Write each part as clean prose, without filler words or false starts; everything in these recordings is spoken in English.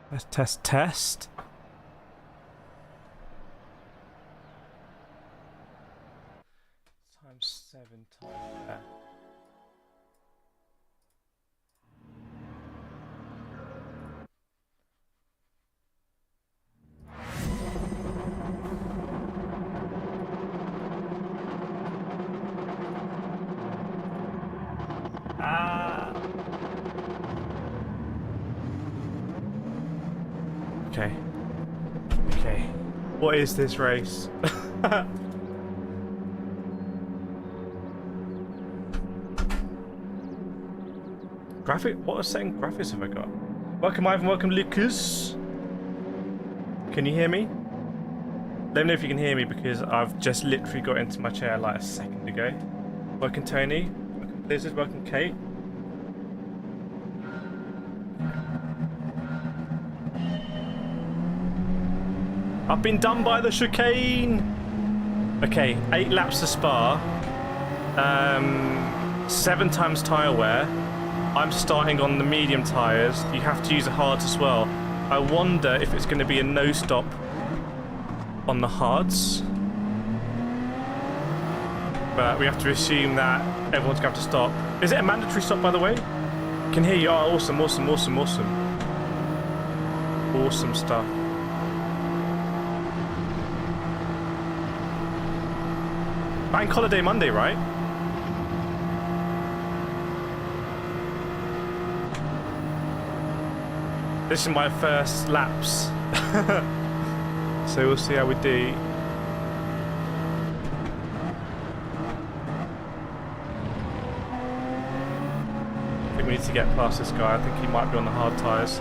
Let's test. Times 7 times that. Okay. What is this race? What setting graphics have I got? Welcome Ivan, welcome Lucas. Can you hear me? Let me know if you can hear me because I've just literally got into my chair like a second ago. Welcome Tony, welcome Blizzard, welcome Kate. I've been done by the chicane! Okay, 8 laps to Spa. 7 times tyre wear. I'm starting on the medium tyres. You have to use the hards as well. I wonder if it's going to be a no stop on the hards. But we have to assume that everyone's going to have to stop. Is it a mandatory stop, by the way? Can hear you. Oh, awesome. Awesome stuff. Bank holiday Monday, right? This is my first laps. So we'll see how we do. I think we need to get past this guy. I think he might be on the hard tyres.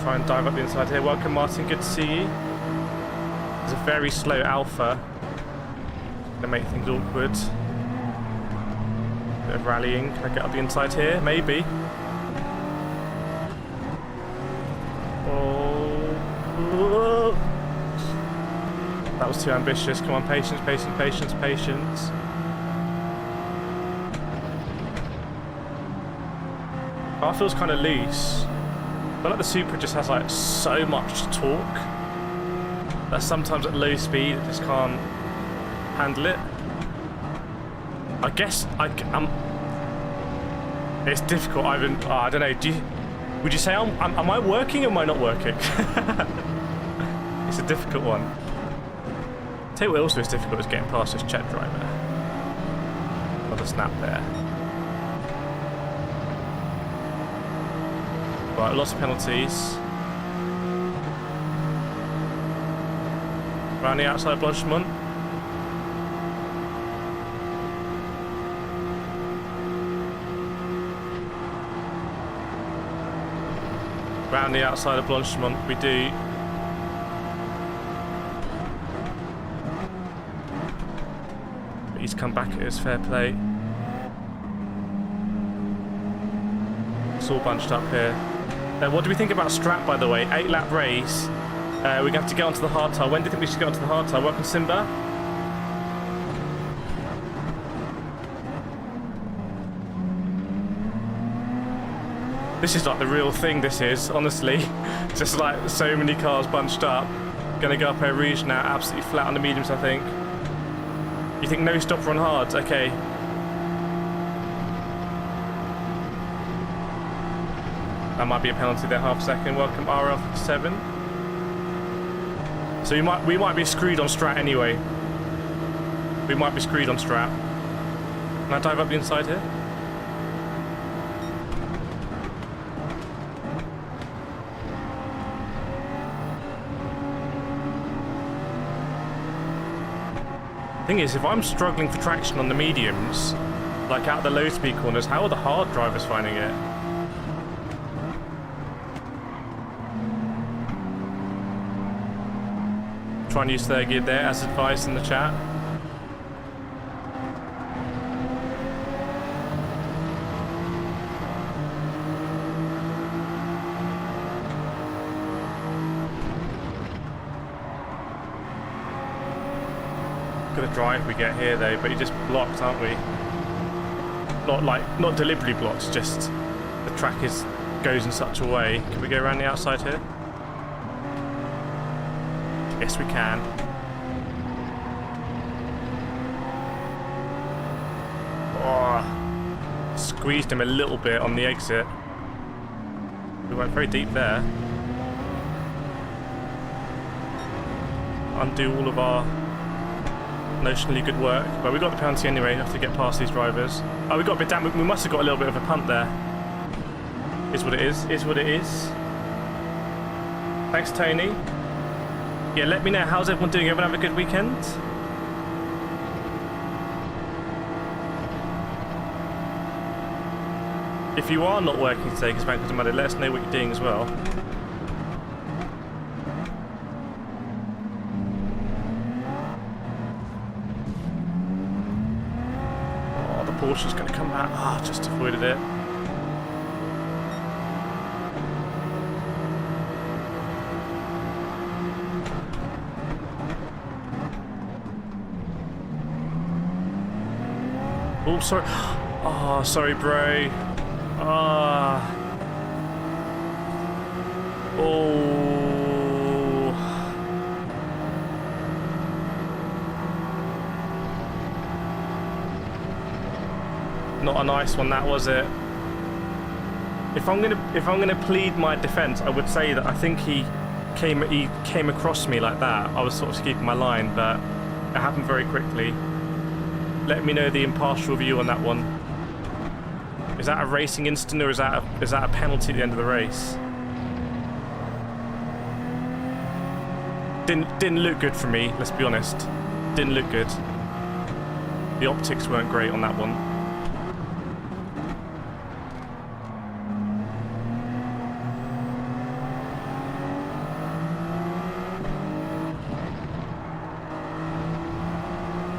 Try and dive up the inside here. Welcome Martin, good to see you. It's a very slow alpha. Gonna make things awkward. Bit of rallying. Can I get up the inside here? Maybe. Oh. That was too ambitious. Come on, patience. Car feels kind of loose. I feel like the Supra just has like so much torque that sometimes at low speed it just can't handle it. I guess it's difficult. I don't know. Would you say am I working or am I not working? It's a difficult one. Tell you what also is difficult is getting past this check driver. Another snap there. Right, lots of penalties. Around the outside of Blanchemont. Round the outside of Blanchemont we do. But he's come back at his fair play. It's all bunched up here. What do we think about Strat, by the way? 8-lap race. We're going to have to get onto the hard tire. When do you think we should get onto the hard tire? Welcome, Simba. This is like the real thing, this is, honestly. Just like so many cars bunched up. Going to go up Air Rouge now, absolutely flat on the mediums, I think. You think no stopper on hards? Okay. That might be a penalty there, half a second. Welcome, RL57. So we might be screwed on Strat anyway. We might be screwed on Strat. Can I dive up the inside here? Thing is, if I'm struggling for traction on the mediums, like out the low speed corners, how are the hard drivers finding it? Try and use third gear there as advised in the chat. Gonna drive we get here though, but you're just blocked, aren't we? Not deliberately blocked, just the track is goes in such a way. Can we go around the outside here? Yes, we can. Oh, squeezed him a little bit on the exit. We went very deep there. Undo all of our notionally good work, but we got the penalty anyway. Have to get past these drivers. Oh, we got a bit down. We must have got a little bit of a punt there. Is what it is. Is what it is. Thanks, Tony. Yeah, let me know how's everyone doing. Everyone have a good weekend. If you are not working today because Bank of Monday, let us know what you're doing as well. Oh, the Porsche's going to come back. Ah, just avoided it. Oh, sorry. Oh, sorry, bro. Ah. Oh. Not a nice one, that was it. If I'm gonna plead my defence, I would say that I think he came across me like that. I was sort of keeping my line, but it happened very quickly. Let me know the impartial view on that one. Is that a racing incident or is that a penalty at the end of the race? Didn't look good for me, let's be honest. Didn't look good. The optics weren't great on that one.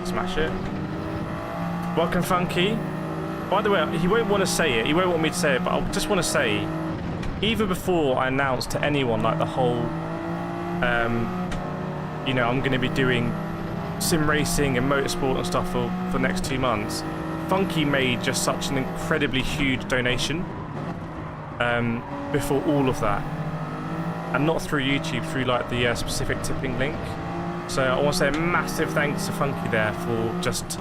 Smash it. Welcome, Funky. By the way, he won't want to say it. He won't want me to say it, but I just want to say, even before I announced to anyone, like the whole, you know, I'm going to be doing sim racing and motorsport and stuff for the next 2 months, Funky made just such an incredibly huge donation before all of that. And not through YouTube, through like the specific tipping link. So I want to say a massive thanks to Funky there for just...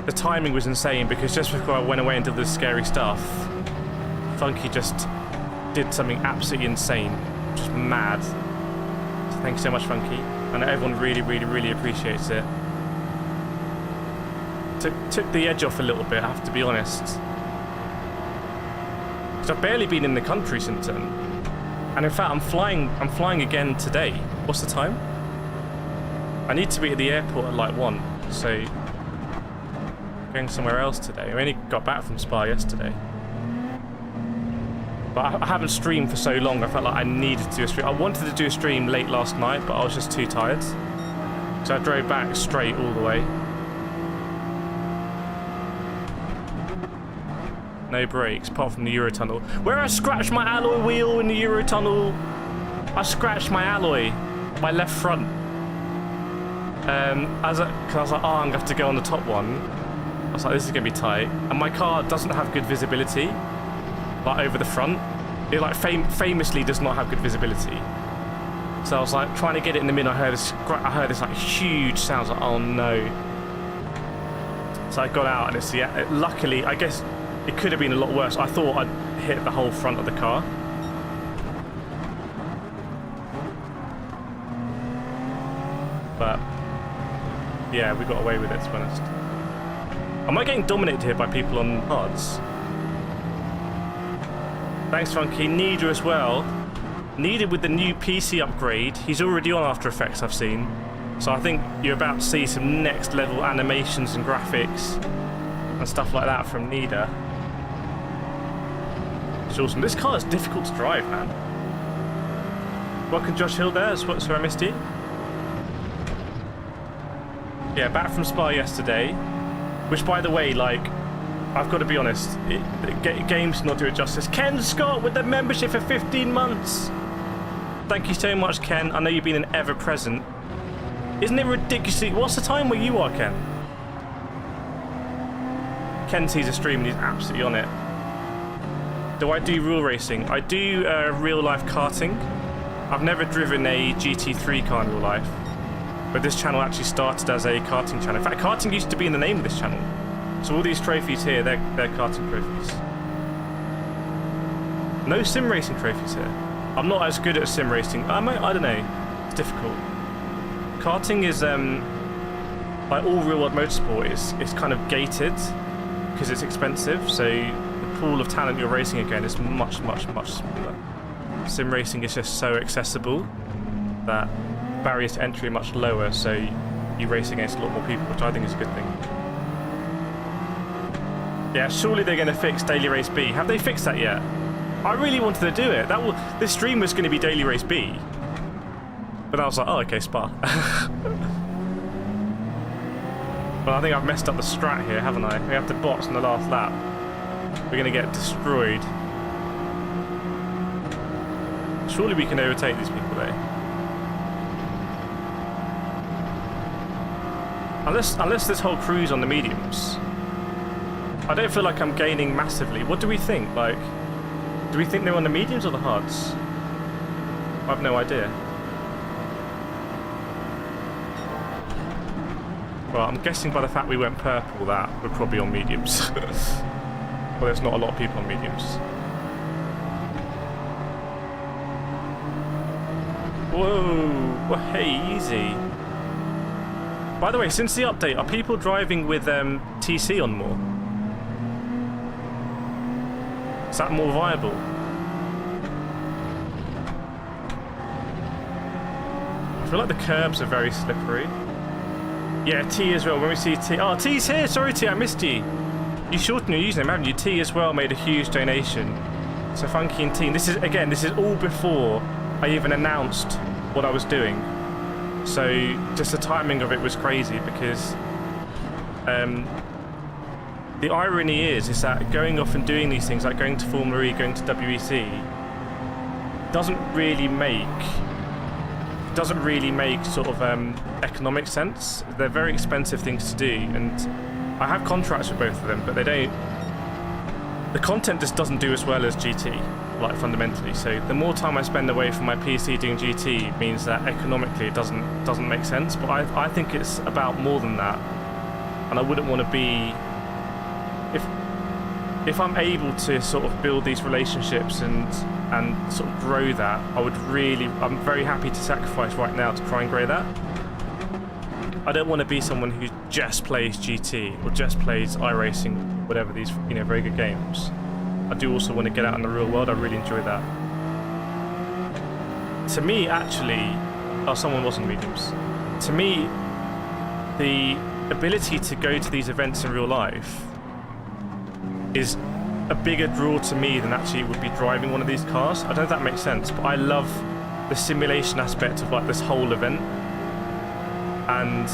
The timing was insane because just before I went away and did this scary stuff, Funky just did something absolutely insane. Just mad. So thank you so much, Funky. I know everyone really, really, really appreciates it. Took the edge off a little bit, I have to be honest. Because I've barely been in the country since then. And in fact, I'm flying again today. What's the time? I need to be at the airport at like 1, so... Going somewhere else today. I only got back from Spa yesterday. But I haven't streamed for so long, I felt like I needed to do a stream. I wanted to do a stream late last night, but I was just too tired. So I drove back straight all the way. No brakes, apart from the Eurotunnel. Where I scratched my alloy wheel in the Eurotunnel, I scratched my alloy, my left front. Because I was like, oh, I'm going to have to go on the top one. I was like, this is going to be tight. And my car doesn't have good visibility, like over the front. It like famously does not have good visibility. So I was like trying to get it in the middle. I heard this like huge sound. I was like, oh no. So I got out and it's, yeah, luckily, I guess it could have been a lot worse. I thought I'd hit the whole front of the car. But yeah, we got away with it, to be honest. Am I getting dominated here by people on hards? Thanks, Funky. Neither as well. Neither with the new PC upgrade. He's already on After Effects, I've seen. So I think you're about to see some next level animations and graphics and stuff like that from Nida. It's awesome. This car is difficult to drive, man. Welcome, Josh Hill there. So I missed you. Yeah, back from Spa yesterday. Which, by the way, like, I've got to be honest, games not do it justice. Ken Scott with the membership for 15 months. Thank you so much, Ken. I know you've been an ever-present. Isn't it ridiculously... What's the time where you are, Ken? Ken sees a stream and he's absolutely on it. Do I do real racing? I do real life karting. I've never driven a GT3 car in real life, but this channel actually started as a karting channel. In fact, karting used to be in the name of this channel. So all these trophies here, they're karting trophies. No sim racing trophies here. I'm not as good at sim racing. I don't know. It's difficult. Karting is like all real world motorsport is kind of gated because it's expensive. So the pool of talent you're racing against is much smaller. Sim racing is just so accessible that barriers to entry are much lower. So you race against a lot more people, which I think is a good thing. Yeah, surely they're going to fix Daily Race B. Have they fixed that yet? I really wanted to do it. This stream was going to be Daily Race B. But I was like, oh, okay, Spa. Well, I think I've messed up the strat here, haven't I? We have to box on the last lap. We're going to get destroyed. Surely we can overtake these people, though. Unless this whole crew's on the mediums. I don't feel like I'm gaining massively. What do we think? Like, do we think they're on the mediums or the hards? I have no idea. Well, I'm guessing by the fact we went purple that we're probably on mediums. Well, there's not a lot of people on mediums. Whoa, well, hey, easy. By the way, since the update, are people driving with TC on more? Is that more viable? I feel like the curbs are very slippery. Yeah, T as well. When we see T... Oh, T's here! Sorry, T, I missed you. You shortened your username, haven't you? T as well made a huge donation. So Funky and T. This is all before I even announced what I was doing. So just the timing of it was crazy because... the irony is that going off and doing these things, like going to Formula E, going to WEC, doesn't really make sort of economic sense. They're very expensive things to do, and I have contracts with both of them, but they don't. The content just doesn't do as well as GT, like fundamentally. So the more time I spend away from my PC doing GT means that economically it doesn't make sense. But I think it's about more than that, and I wouldn't want to be. If I'm able to sort of build these relationships and sort of grow that, I'm very happy to sacrifice right now to try and grow that. I don't want to be someone who just plays GT or just plays iRacing, whatever these, very good games. I do also want to get out in the real world. I really enjoy that. To me, actually, someone was on mediums. To me, the ability to go to these events in real life is a bigger draw to me than actually would be driving one of these cars. I don't know if that makes sense, but I love the simulation aspect of like this whole event. And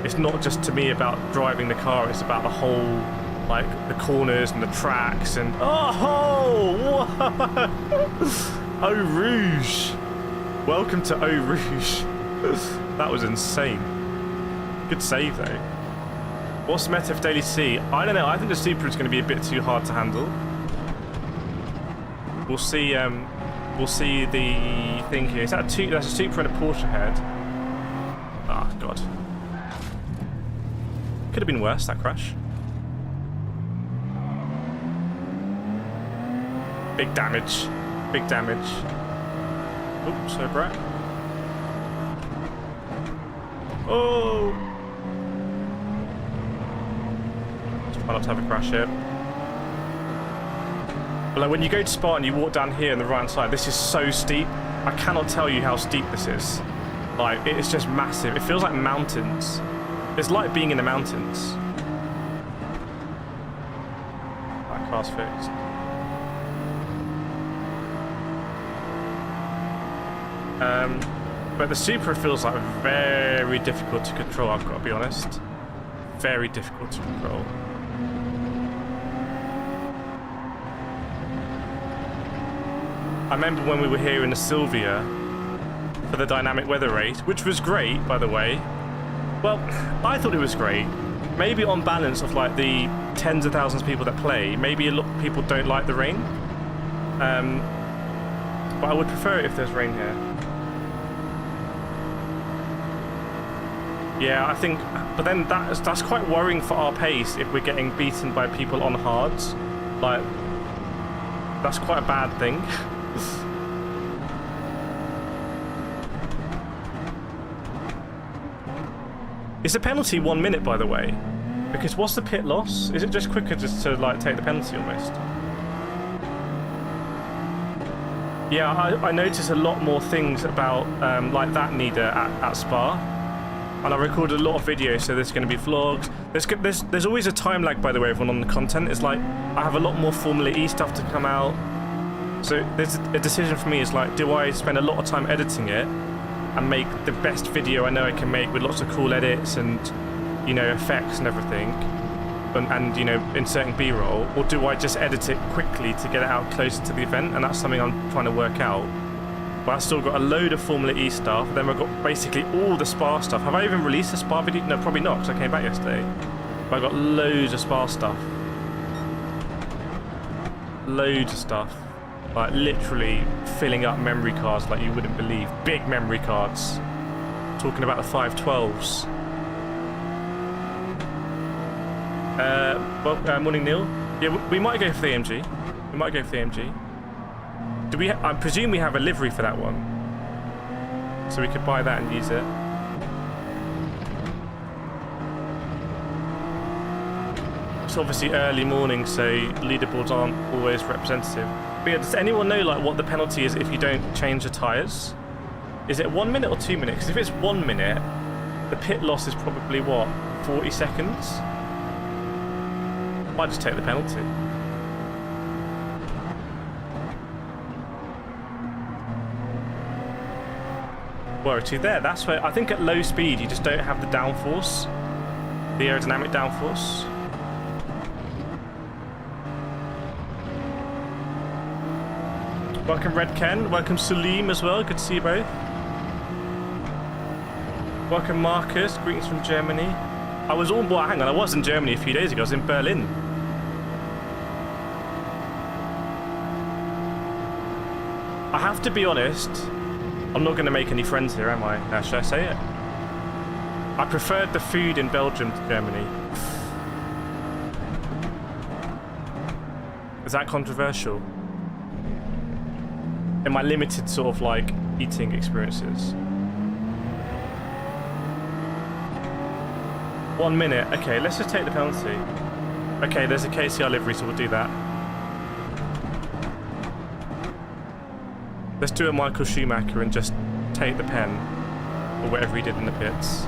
it's not just to me about driving the car, it's about the whole, like the corners and the tracks and oh, Eau Rouge. Welcome to Eau Rouge. That was insane. Good save though. What's the meta of Daily C? I don't know. I think the Supra is going to be a bit too hard to handle. We'll see. We'll see the thing here. Is that that's a Supra and a Porsche head? Ah, oh, God. Could have been worse, that crash. Big damage. Big damage. Oops, so bright. Oh! Try not to have a crash here. But like when you go to Spa and you walk down here on the right hand side, this is so steep. I cannot tell you how steep this is. Like, it's just massive. It feels like mountains. It's like being in the mountains. That car's fixed. But the Supra feels like very difficult to control, I've got to be honest. Very difficult to control. I remember when we were here in the Sylvia for the dynamic weather race, which was great, by the way. Well, I thought it was great. Maybe on balance of like the tens of thousands of people that play, maybe a lot of people don't like the rain. But I would prefer it if there's rain here. Yeah, I think, but then that's quite worrying for our pace if we're getting beaten by people on hards. Like, that's quite a bad thing. Is the penalty 1 minute, by the way? Because what's the pit loss? Is it just quicker just to like take the penalty almost? Yeah, I noticed a lot more things about like that neither at Spa, and I recorded a lot of videos, so there's going to be vlogs. There's always a time lag, by the way, everyone, on the content. It's like I have a lot more Formula E stuff to come out, so there's a decision for me. Is like, do I spend a lot of time editing it and make the best video I know I can make with lots of cool edits and, you know, effects and everything, and you know, inserting B-roll, or do I just edit it quickly to get it out closer to the event? And that's something I'm trying to work out. But I've still got a load of Formula E stuff, then I've got basically all the Spa stuff. Have I even released a Spa video? No, probably not, because I came back yesterday. But I've got loads of Spa stuff. Loads of stuff. Like, literally filling up memory cards like you wouldn't believe. Big memory cards. Talking about the 512s. Well, morning, Neil. Yeah, we might go for the AMG. We might go for the AMG. Do we? I presume we have a livery for that one, so we could buy that and use it. It's obviously early morning, so leaderboards aren't always representative. But yeah, does anyone know like what the penalty is if you don't change the tyres? Is it 1 minute or 2 minutes? Because if it's 1 minute, the pit loss is probably what, 40 seconds? Might just take the penalty. Well, to there, that's where I think at low speed you just don't have the downforce, the aerodynamic downforce. Welcome Red Ken, welcome Salim as well, good to see you both. Welcome Marcus, greetings from Germany. I was in Germany a few days ago, I was in Berlin. I have to be honest, I'm not going to make any friends here, am I? Now, should I say it? I preferred the food in Belgium to Germany. Is that controversial? In my limited sort of like eating experiences. 1 minute. Okay, let's just take the penalty. Okay, there's a KCR livery, so we'll do that. Let's do a Michael Schumacher and just take the pen, or whatever he did in the pits.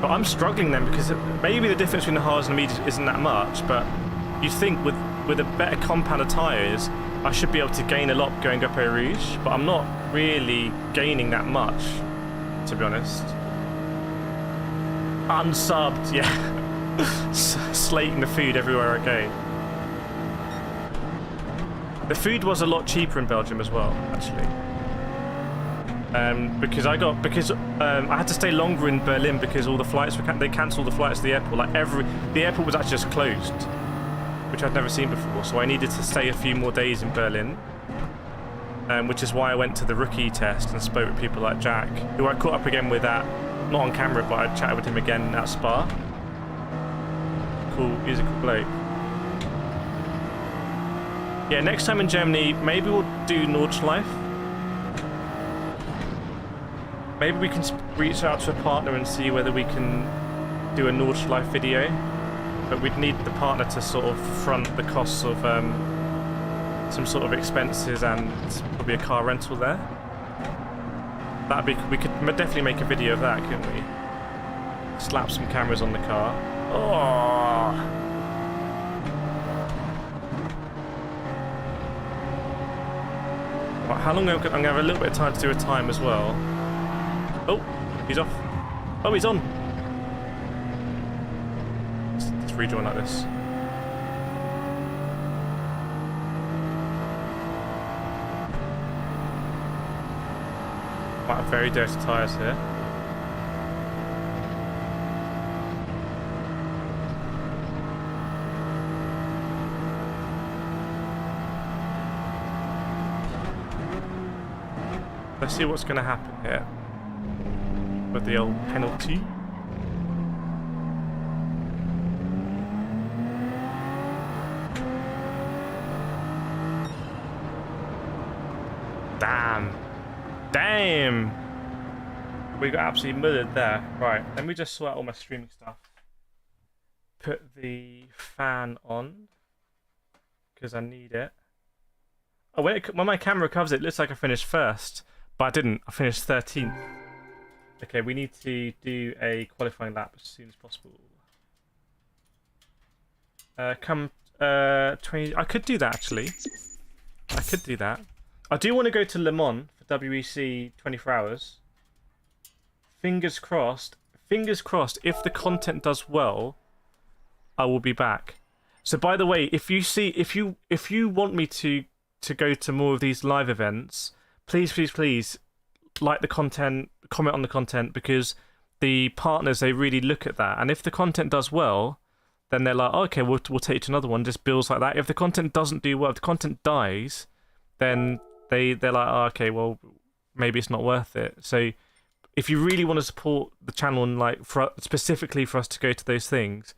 But I'm struggling then, because maybe the difference between the hards and the mediums isn't that much, but you think with a better compound of tyres, I should be able to gain a lot going up Eau Rouge, but I'm not really gaining that much, to be honest. Unsubbed, yeah. Slating the food everywhere I go. The food was a lot cheaper in Belgium as well, actually. Because I had to stay longer in Berlin because all the flights they cancelled the flights to the airport. Like the airport was actually just closed, which I'd never seen before. So I needed to stay a few more days in Berlin, which is why I went to the rookie test and spoke with people like Jack, who I caught up again with not on camera, but I chatted with him again at Spa. Cool, he's a cool bloke. Yeah, next time in Germany, maybe we'll do Nordschleife. Maybe we can reach out to a partner and see whether we can do a Nordschleife video. But we'd need the partner to sort of front the costs of some sort of expenses and probably a car rental there. We could definitely make a video of that, couldn't we? Slap some cameras on the car. Oh. Right, how long? I'm going to have a little bit of time to do a time as well. Oh, he's off. Oh, he's on. Let's rejoin like this. Might have very dirty tyres here. let's see what's going to happen here with the old penalty. Damn! We got absolutely murdered there. Right, let me just sort out all my streaming stuff. Put the fan on because I need it. Oh, when my camera covers it, looks like I finished first, but I didn't. I finished 13th. Okay, we need to do a qualifying lap as soon as possible. 20. I could do that actually. I could do that. I do want to go to Le Mans for WEC 24 hours. Fingers crossed. Fingers crossed. If the content does well, I will be back. So by the way, if you want me to go to more of these live events, please like the content, comment on the content, because the partners, they really look at that. And if the content does well, then they're like, oh, okay, we'll take you to another one. Just builds like that. If the content doesn't do well, if the content dies, then they're like, oh, okay, well, maybe it's not worth it. So if you really want to support the channel and like specifically for us to go to those things,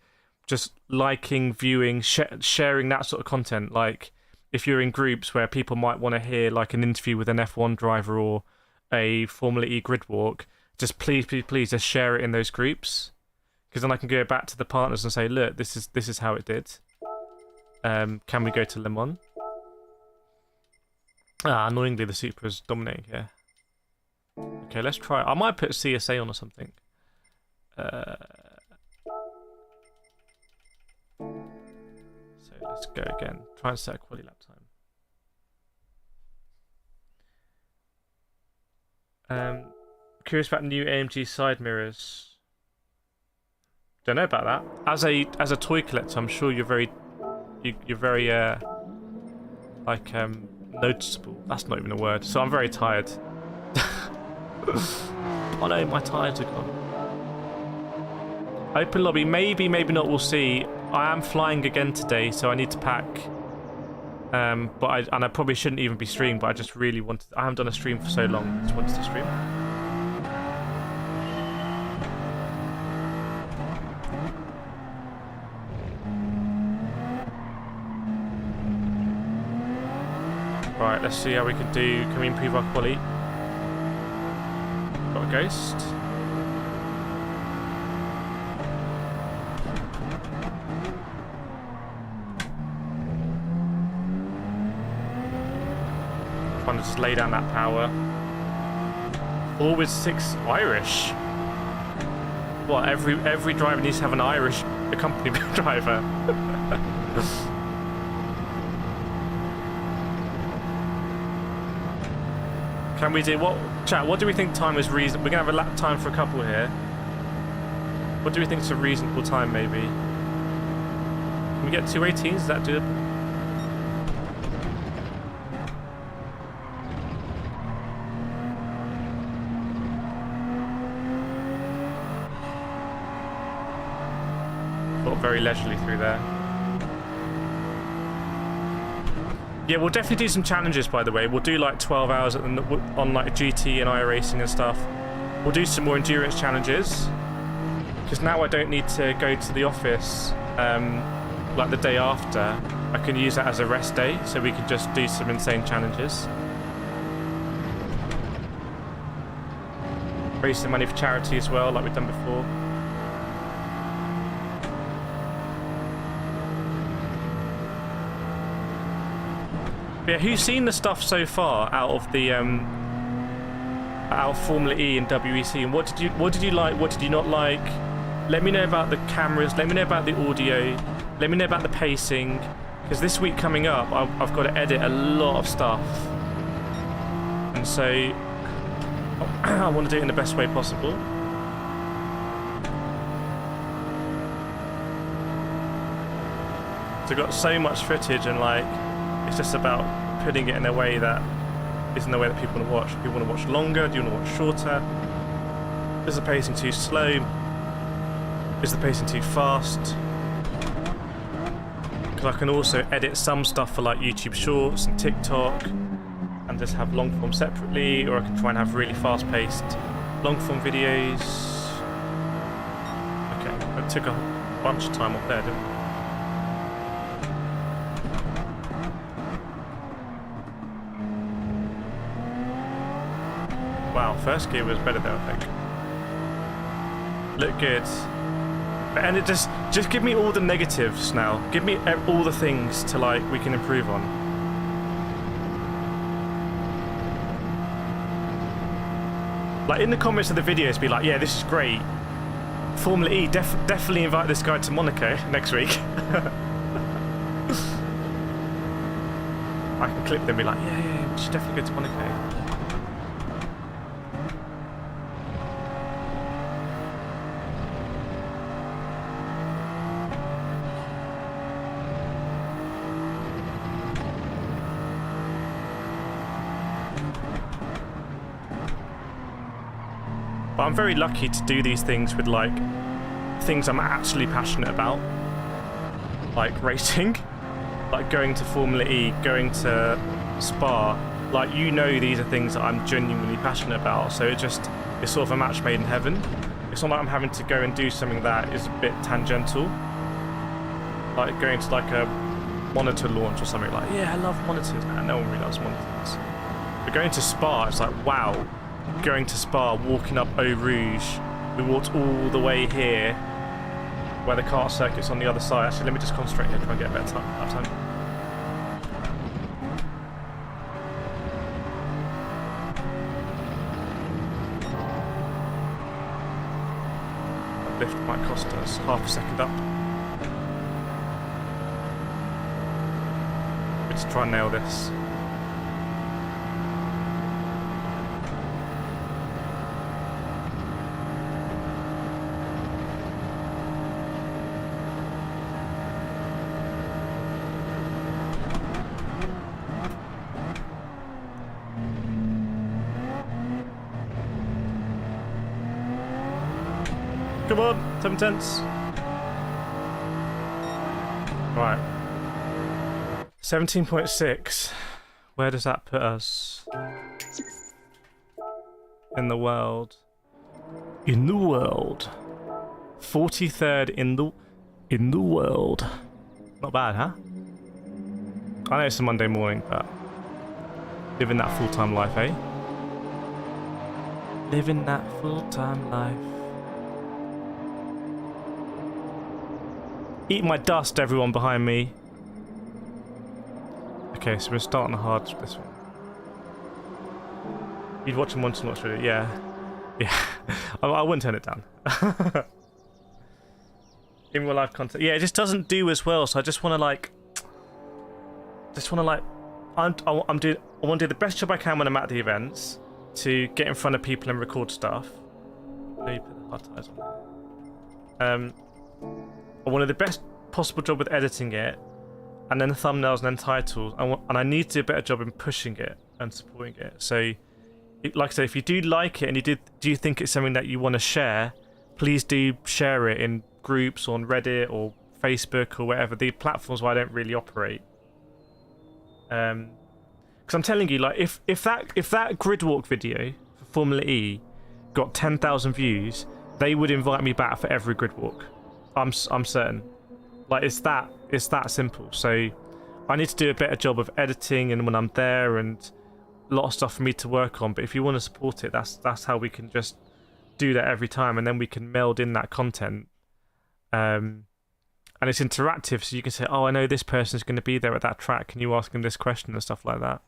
just liking, viewing, sharing that sort of content. Like if you're in groups where people might want to hear like an interview with an F1 driver or a Formula E grid walk, just please just share it in those groups, because then I can go back to the partners and say, look, this is how it did. Can we go to Le Mans? Annoyingly, the Supra is dominating here. Okay, let's try. I might put CSA on or something. So let's go again. Try and set a quality lap time. Curious about new AMG side mirrors. Don't know about that. As a toy collector, I'm sure you're very noticeable. That's not even a word. So I'm very tired. Oh no, my tyres are gone. Open lobby, maybe not, we'll see. I am flying again today, so I need to pack. But I probably shouldn't even be streaming, but I just really wanted. I haven't done a stream for so long. I just wanted to stream. Right, let's see how we can do. Can we improve our quality? Got a ghost. Trying to just lay down that power. 4 with 6 Irish. What? Every driver needs to have an Irish accompaniment driver. Can we do what? Chat, what do we think time is reasonable? We're going to have a lap time for a couple here. What do we think is a reasonable time, maybe? Can we get 2:18s? Is that doable? Got very leisurely through there. Yeah, we'll definitely do some challenges, by the way. We'll do like 12 hours on like GT and iRacing and stuff. We'll do some more endurance challenges, because now I don't need to go to the office like the day after. I can use that as a rest day, so we can just do some insane challenges. Raise some money for charity as well, like we've done before. Yeah, who's seen the stuff so far out of the out of Formula E and WEC, and what did you like? What did you not like? Let me know about the cameras. Let me know about the audio. Let me know about the pacing, because this week coming up, I've got to edit a lot of stuff, and so I want to do it in the best way possible. So I've got so much footage, and like, it's just about putting it in a way that isn't the way that people want to watch. People want to watch longer. Do you want to watch shorter? Is the pacing too slow? Is the pacing too fast? Because I can also edit some stuff for like YouTube Shorts and TikTok. and just have long form separately, or I can try and have really fast-paced long form videos. Okay, it took a bunch of time up there, didn't it? Wow, first gear was better there, I think. Look good. And it just give me all the negatives now. Give me all the things to like we can improve on. Like in the comments of the videos, be like, yeah, this is great. Formula E, definitely invite this guy to Monaco next week. I can clip them and be like, yeah, we should definitely go to Monaco. But I'm very lucky to do these things with like things I'm actually passionate about, like racing, like going to Formula E, going to Spa. Like, you know, these are things that I'm genuinely passionate about, so it's sort of a match made in heaven. It's not like I'm having to go and do something that is a bit tangential, like going to like a monitor launch or something. Like, yeah, I love monitors. Nah, no one really loves monitors. But going to Spa, it's like, wow. Going to Spa, walking up Eau Rouge, we walked all the way here where the kart circuit's on the other side. Actually, let me just concentrate here, try and get a better time. That lift might cost us half a second up. Let's try and nail this. Come on, 7 tenths. Right. 17.6. Where does that put us? In the world. In the world. 43rd in the world. Not bad, huh? I know it's a Monday morning, but living that full-time life, eh? Living that full-time life. Eat my dust, everyone behind me. Okay, so we're starting the hards with this one. You'd watch him once and watch it, yeah. Yeah. I wouldn't turn it down. In real life content. Yeah, it just doesn't do as well, so I just want to like... I want to do the best job I can when I'm at the events to get in front of people and record stuff. Let me put the hard ties on. I wanted the best possible job with editing it, and then thumbnails and then titles. And I need to do a better job in pushing it and supporting it. So, like I said, if you do like it and do you think it's something that you want to share, please do share it in groups on Reddit or Facebook or whatever, the platforms where I don't really operate. Because I'm telling you, like, if that grid walk video for Formula E got 10,000 views, they would invite me back for every grid walk. I'm certain. Like, it's that simple. So I need to do a better job of editing and when I'm there, and a lot of stuff for me to work on. But if you want to support it, that's how we can just do that every time, and then we can meld in that content. And it's interactive, so you can say, oh, I know this person's going to be there at that track. Can you ask them this question and stuff like that?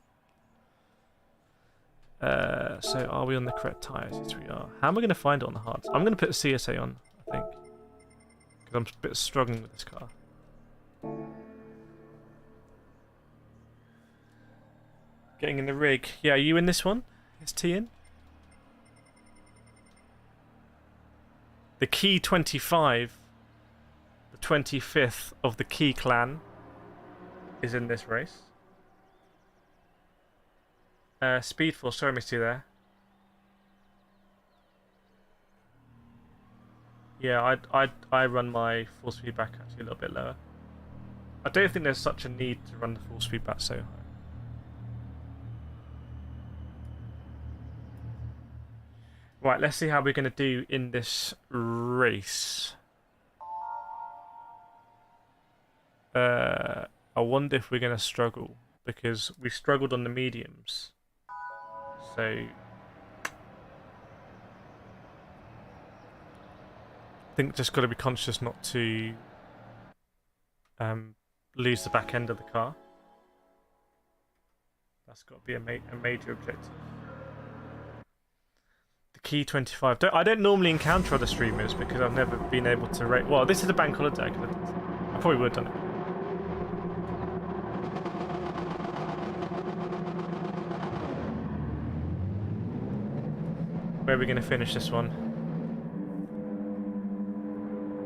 So are we on the correct tyres? Yes, we are. How am I going to find it on the hards? I'm going to put CSA on, I think. Because I'm a bit struggling with this car. Getting in the rig. Yeah, are you in this one? Is T in? The Key 25, the 25th of the Key clan, is in this race. Speedful, sorry, missed you there. Yeah, I run my full speed back actually a little bit lower. I don't think there's such a need to run the full speed back so high. Right, let's see how we're going to do in this race. I wonder if we're going to struggle, because we struggled on the mediums. So I think just got to be conscious not to lose the back end of the car. That's got to be a major objective. The Key 25. I don't normally encounter other streamers because I've never been able to rate. Well, this is a bank holiday. I probably would have done it. Where are we going to finish this one?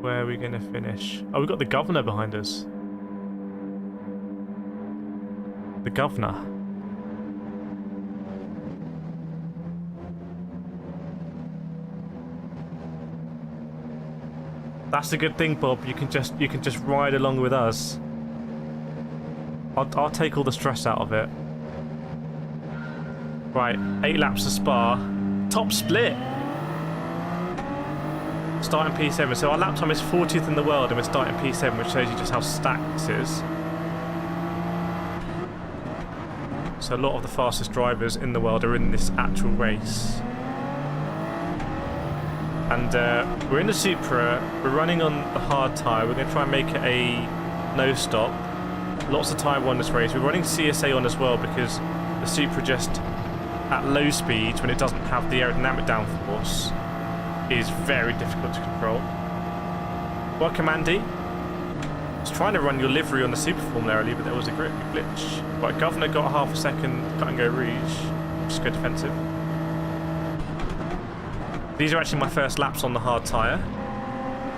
Where are we going to finish? Oh, we've got the governor behind us. The governor. That's the good thing, Bob. You can just ride along with us. I'll take all the stress out of it. Right, 8 laps of Spa. Top split. Starting P7. So our lap time is 40th in the world, and we're starting P7, which shows you just how stacked this is. So a lot of the fastest drivers in the world are in this actual race. And we're in the Supra, we're running on the hard tyre, we're going to try and make it a no-stop. Lots of time on this race. We're running CSA on as well because the Supra just, at low speeds, when it doesn't have the aerodynamic downforce, is very difficult to control. Welcome, Andy. I was trying to run your livery on the Superform earlier, but there was a glitch. Right, Governor got half a second, cut and go Rouge. Just go defensive. These are actually my first laps on the hard tyre,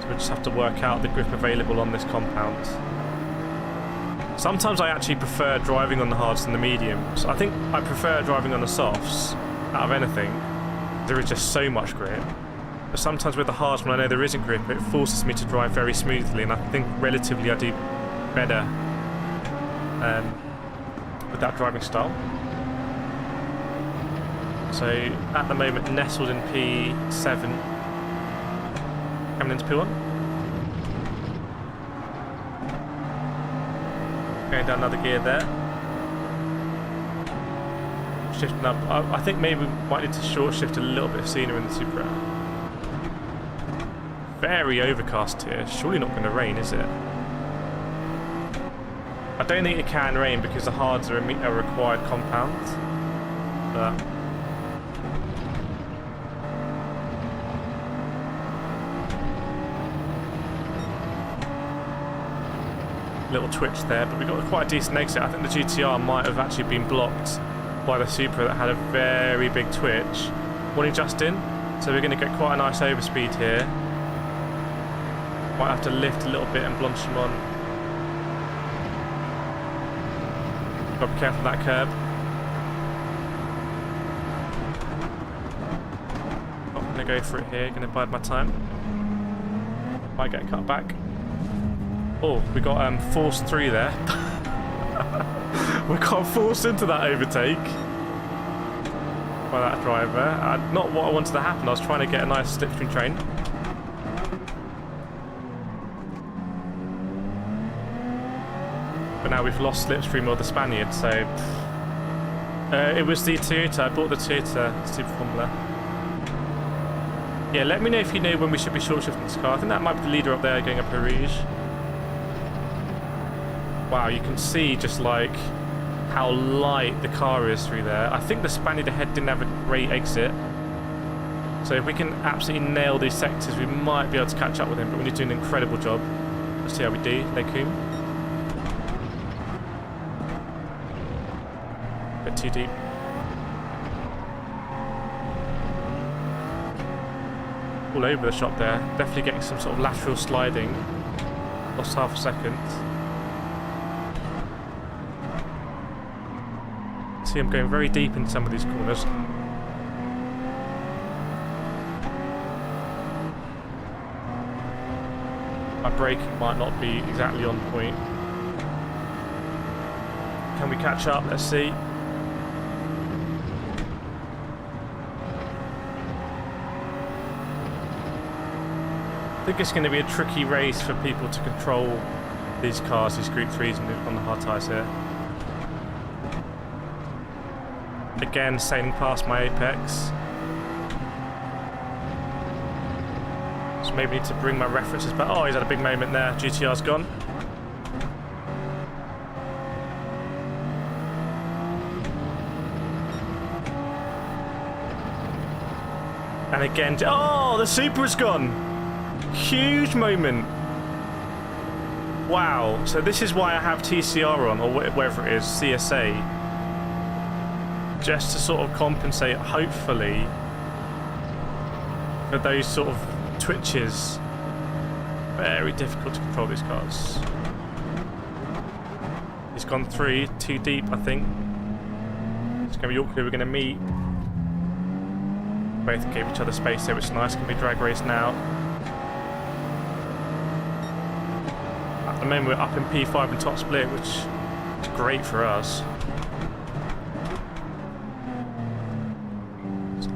so we just have to work out the grip available on this compound. Sometimes I actually prefer driving on the hards than the mediums. I think I prefer driving on the softs out of anything. There is just so much grip. But sometimes with the hards, when I know there isn't grip, it forces me to drive very smoothly, and I think relatively I do better with that driving style. So at the moment, nestled in P7, coming into P1. Going down another gear there. Shifting up. I think maybe we might need to short shift a little bit sooner in the Supra. Very overcast here. Surely not going to rain, is it? I don't think it can rain because the hards are a required compound. But little twitch there, but we got quite a decent exit. I think the GTR might have actually been blocked by the Supra that had a very big twitch. Morning, Justin. So we're going to get quite a nice overspeed here. Might have to lift a little bit and blanch them on. Got to be careful of that curb. Not going to go for it here, going to bide my time. Might get cut back. Oh, we got forced through there. We got forced into that overtake by that driver. Not what I wanted to happen. I was trying to get a nice slipstream train. But now we've lost slipstream or the Spaniard, so it was the Toyota. I bought the Toyota Super Formula. Yeah, let me know if you know when we should be short shifting this car. I think that might be the leader up there going up a Rouge. Wow, you can see just like how light the car is through there. I think the Spaniard ahead didn't have a great exit. So if we can absolutely nail these sectors, we might be able to catch up with him, but we need to do an incredible job. Let's see how we do, Lekum. Bit too deep. All over the shop there. Definitely getting some sort of lateral sliding. Lost half a second. See, I'm going very deep in some of these corners. My braking might not be exactly on point. Can we catch up? Let's see. I think it's going to be a tricky race for people to control these cars, these Gr3s on the hard tyres here. Again, sailing past my apex. So maybe need to bring my references back. Oh, he's had a big moment there. GTR's gone. And again, oh, the Supra's gone. Huge moment. Wow. So this is why I have TCR on, or whatever it is, CSA. Just to sort of compensate, hopefully, for those sort of twitches. Very difficult to control these cars. He's gone through, too deep, I think. It's going to be awkward. We're going to meet. Both gave each other space there, which is nice. Going to be drag race now. At the moment, we're up in P5 and top split, which is great for us.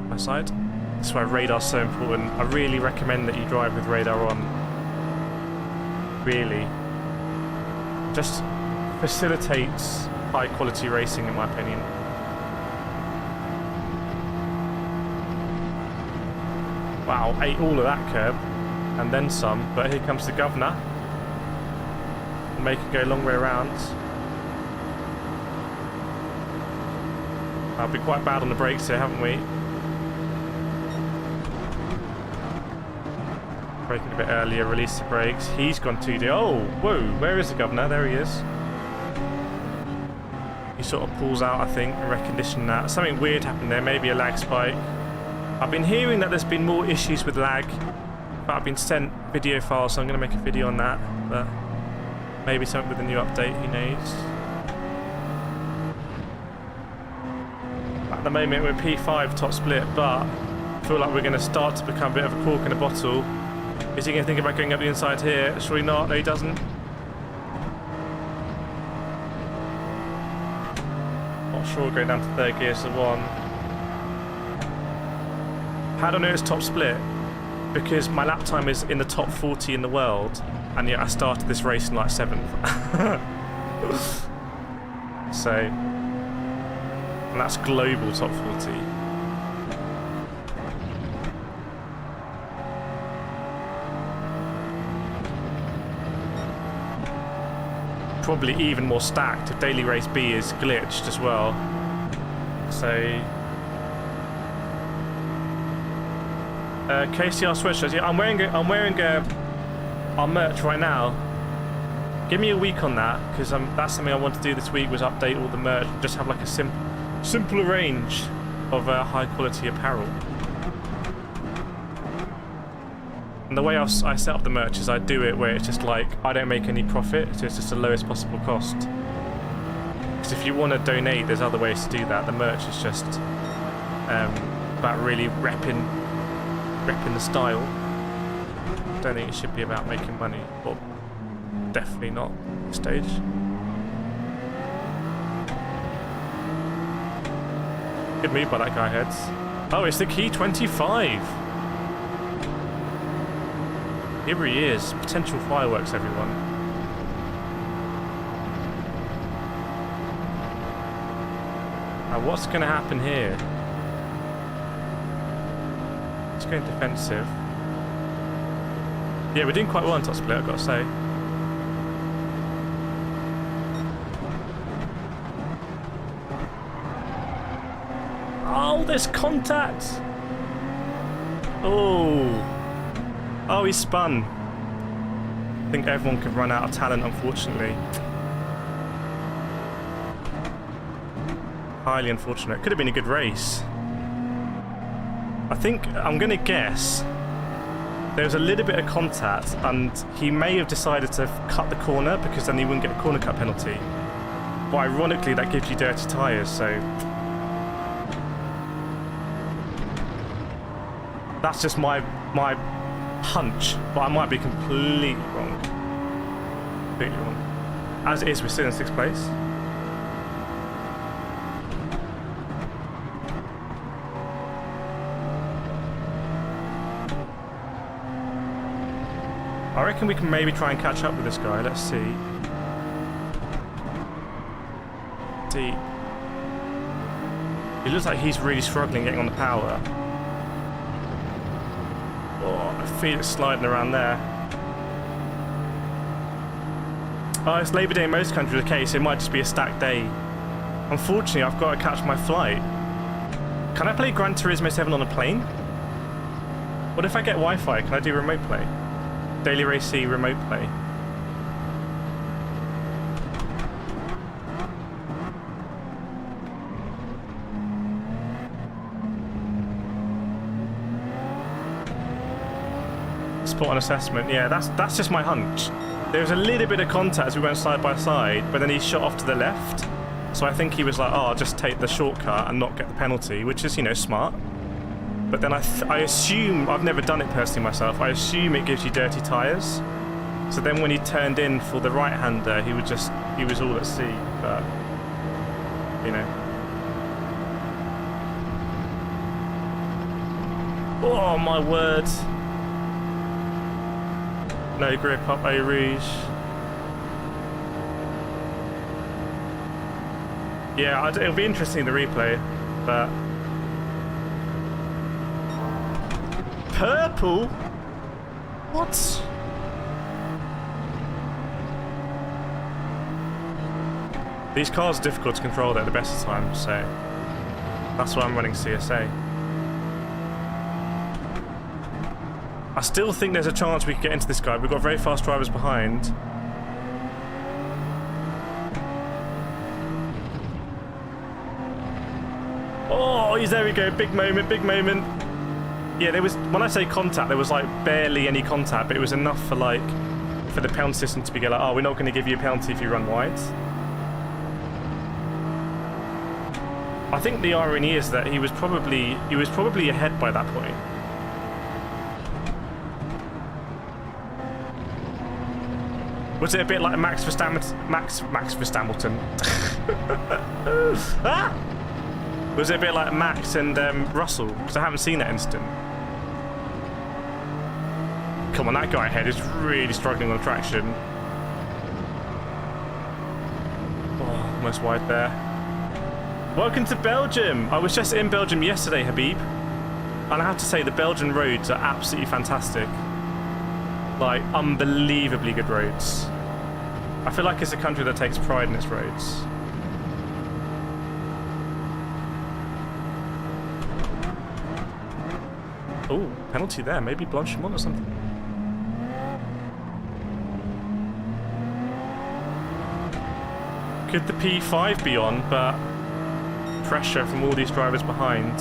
My side. That's why radar's so important. I really recommend that you drive with radar on. Really. Just facilitates high quality racing, in my opinion. Wow, ate all of that curb and then some, but here comes the governor. We'll make it go a long way around. I'll be quite bad on the brakes here, haven't we? Braking a bit earlier, release the brakes. He's gone 2D. Oh, whoa, where is the governor? There he is. He sort of pulls out, I think, in recognition that something weird happened there, maybe a lag spike. I've been hearing that there's been more issues with lag, but I've been sent video files, so I'm going to make a video on that. But maybe something with a new update, who knows? At the moment we're P5 top split, but I feel like we're going to start to become a bit of a cork in a bottle. Is he going to think about going up the inside here? Surely not. No, he doesn't. Not sure. Going down to third gear, so one. How do I know it's top split? Because my lap time is in the top 40 in the world, and yet I started this race in like 7th. So, and that's global top 40. Probably even more stacked if daily race B is glitched as well. So. KCR sweatshirts. Yeah, I'm wearing our merch right now. Give me a week on that, because that's something I want to do this week, was update all the merch and just have like a simpler range of high quality apparel. And the way I set up the merch is I do it where it's just like I don't make any profit, so it's just the lowest possible cost. Because if you want to donate, there's other ways to do that. The merch is just about really repping the style. Don't think it should be about making money, but definitely not at this stage. Good move by that guy, Heads. Oh, it's the key 25. Here he is. Potential fireworks, everyone. Now, what's going to happen here? It's going defensive. Yeah, we're doing quite well on top split, I've got to say. Oh, there's contact! Oh. Oh, he spun. I think everyone could run out of talent, unfortunately. Highly unfortunate. Could have been a good race. I think, I'm going to guess, there was a little bit of contact and he may have decided to cut the corner because then he wouldn't get a corner cut penalty. But ironically, that gives you dirty tyres, so... That's just my hunch, but I might be completely wrong. Completely wrong. As it is, we're still in 6th place. reckon we can maybe try and catch up with this guy. Let's see. Deep. It looks like he's really struggling getting on the power. Oh, I feel it sliding around there. Oh, it's Labour Day in most countries. Okay, so it might just be a stacked day. Unfortunately, I've got to catch my flight. Can I play Gran Turismo 7 on a plane? What if I get Wi-Fi? Can I do remote play? Daily Race C remote play. Spot on assessment. Yeah, that's just my hunch. There was a little bit of contact as we went side by side, but then he shot off to the left. So I think he was like, oh, I'll just take the shortcut and not get the penalty, which is, you know, smart. But then I assume, I've never done it personally myself, I assume it gives you dirty tyres. So then when he turned in for the right-hander, he was all at sea, but, you know. Oh, my word. No grip up Eau Rouge. Yeah, it'll be interesting, the replay, but... Purple? What? These cars are difficult to control at the best of times, so... That's why I'm running CSA. I still think there's a chance we could get into this guy. We've got very fast drivers behind. Oh, there we go. Big moment, big moment. Yeah, there was, when I say contact, there was like barely any contact, but it was enough for like, for the penalty system to be like, oh, we're not going to give you a penalty if you run wide. I think the irony is that he was probably ahead by that point. Was it a bit like Max Verstappen? Ah! Was it a bit like Max and Russell? Because I haven't seen that instant. Come on, that guy ahead is really struggling on traction. Oh, almost wide there. Welcome to Belgium. I was just in Belgium yesterday, Habib. And I have to say, the Belgian roads are absolutely fantastic. Like, unbelievably good roads. I feel like it's a country that takes pride in its roads. Oh, penalty there. Maybe Blanchimont or something. Could the P5 be on, but pressure from all these drivers behind.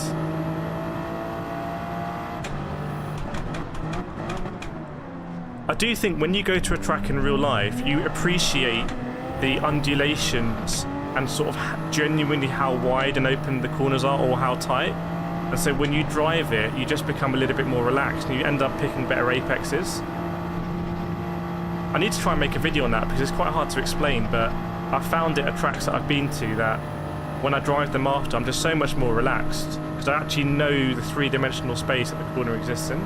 I do think when you go to a track in real life, you appreciate the undulations and sort of genuinely how wide and open the corners are or how tight. And so when you drive it, you just become a little bit more relaxed and you end up picking better apexes. I need to try and make a video on that because it's quite hard to explain, but I found it at tracks that I've been to that when I drive them after, I'm just so much more relaxed because I actually know the three-dimensional space that the corner exists in.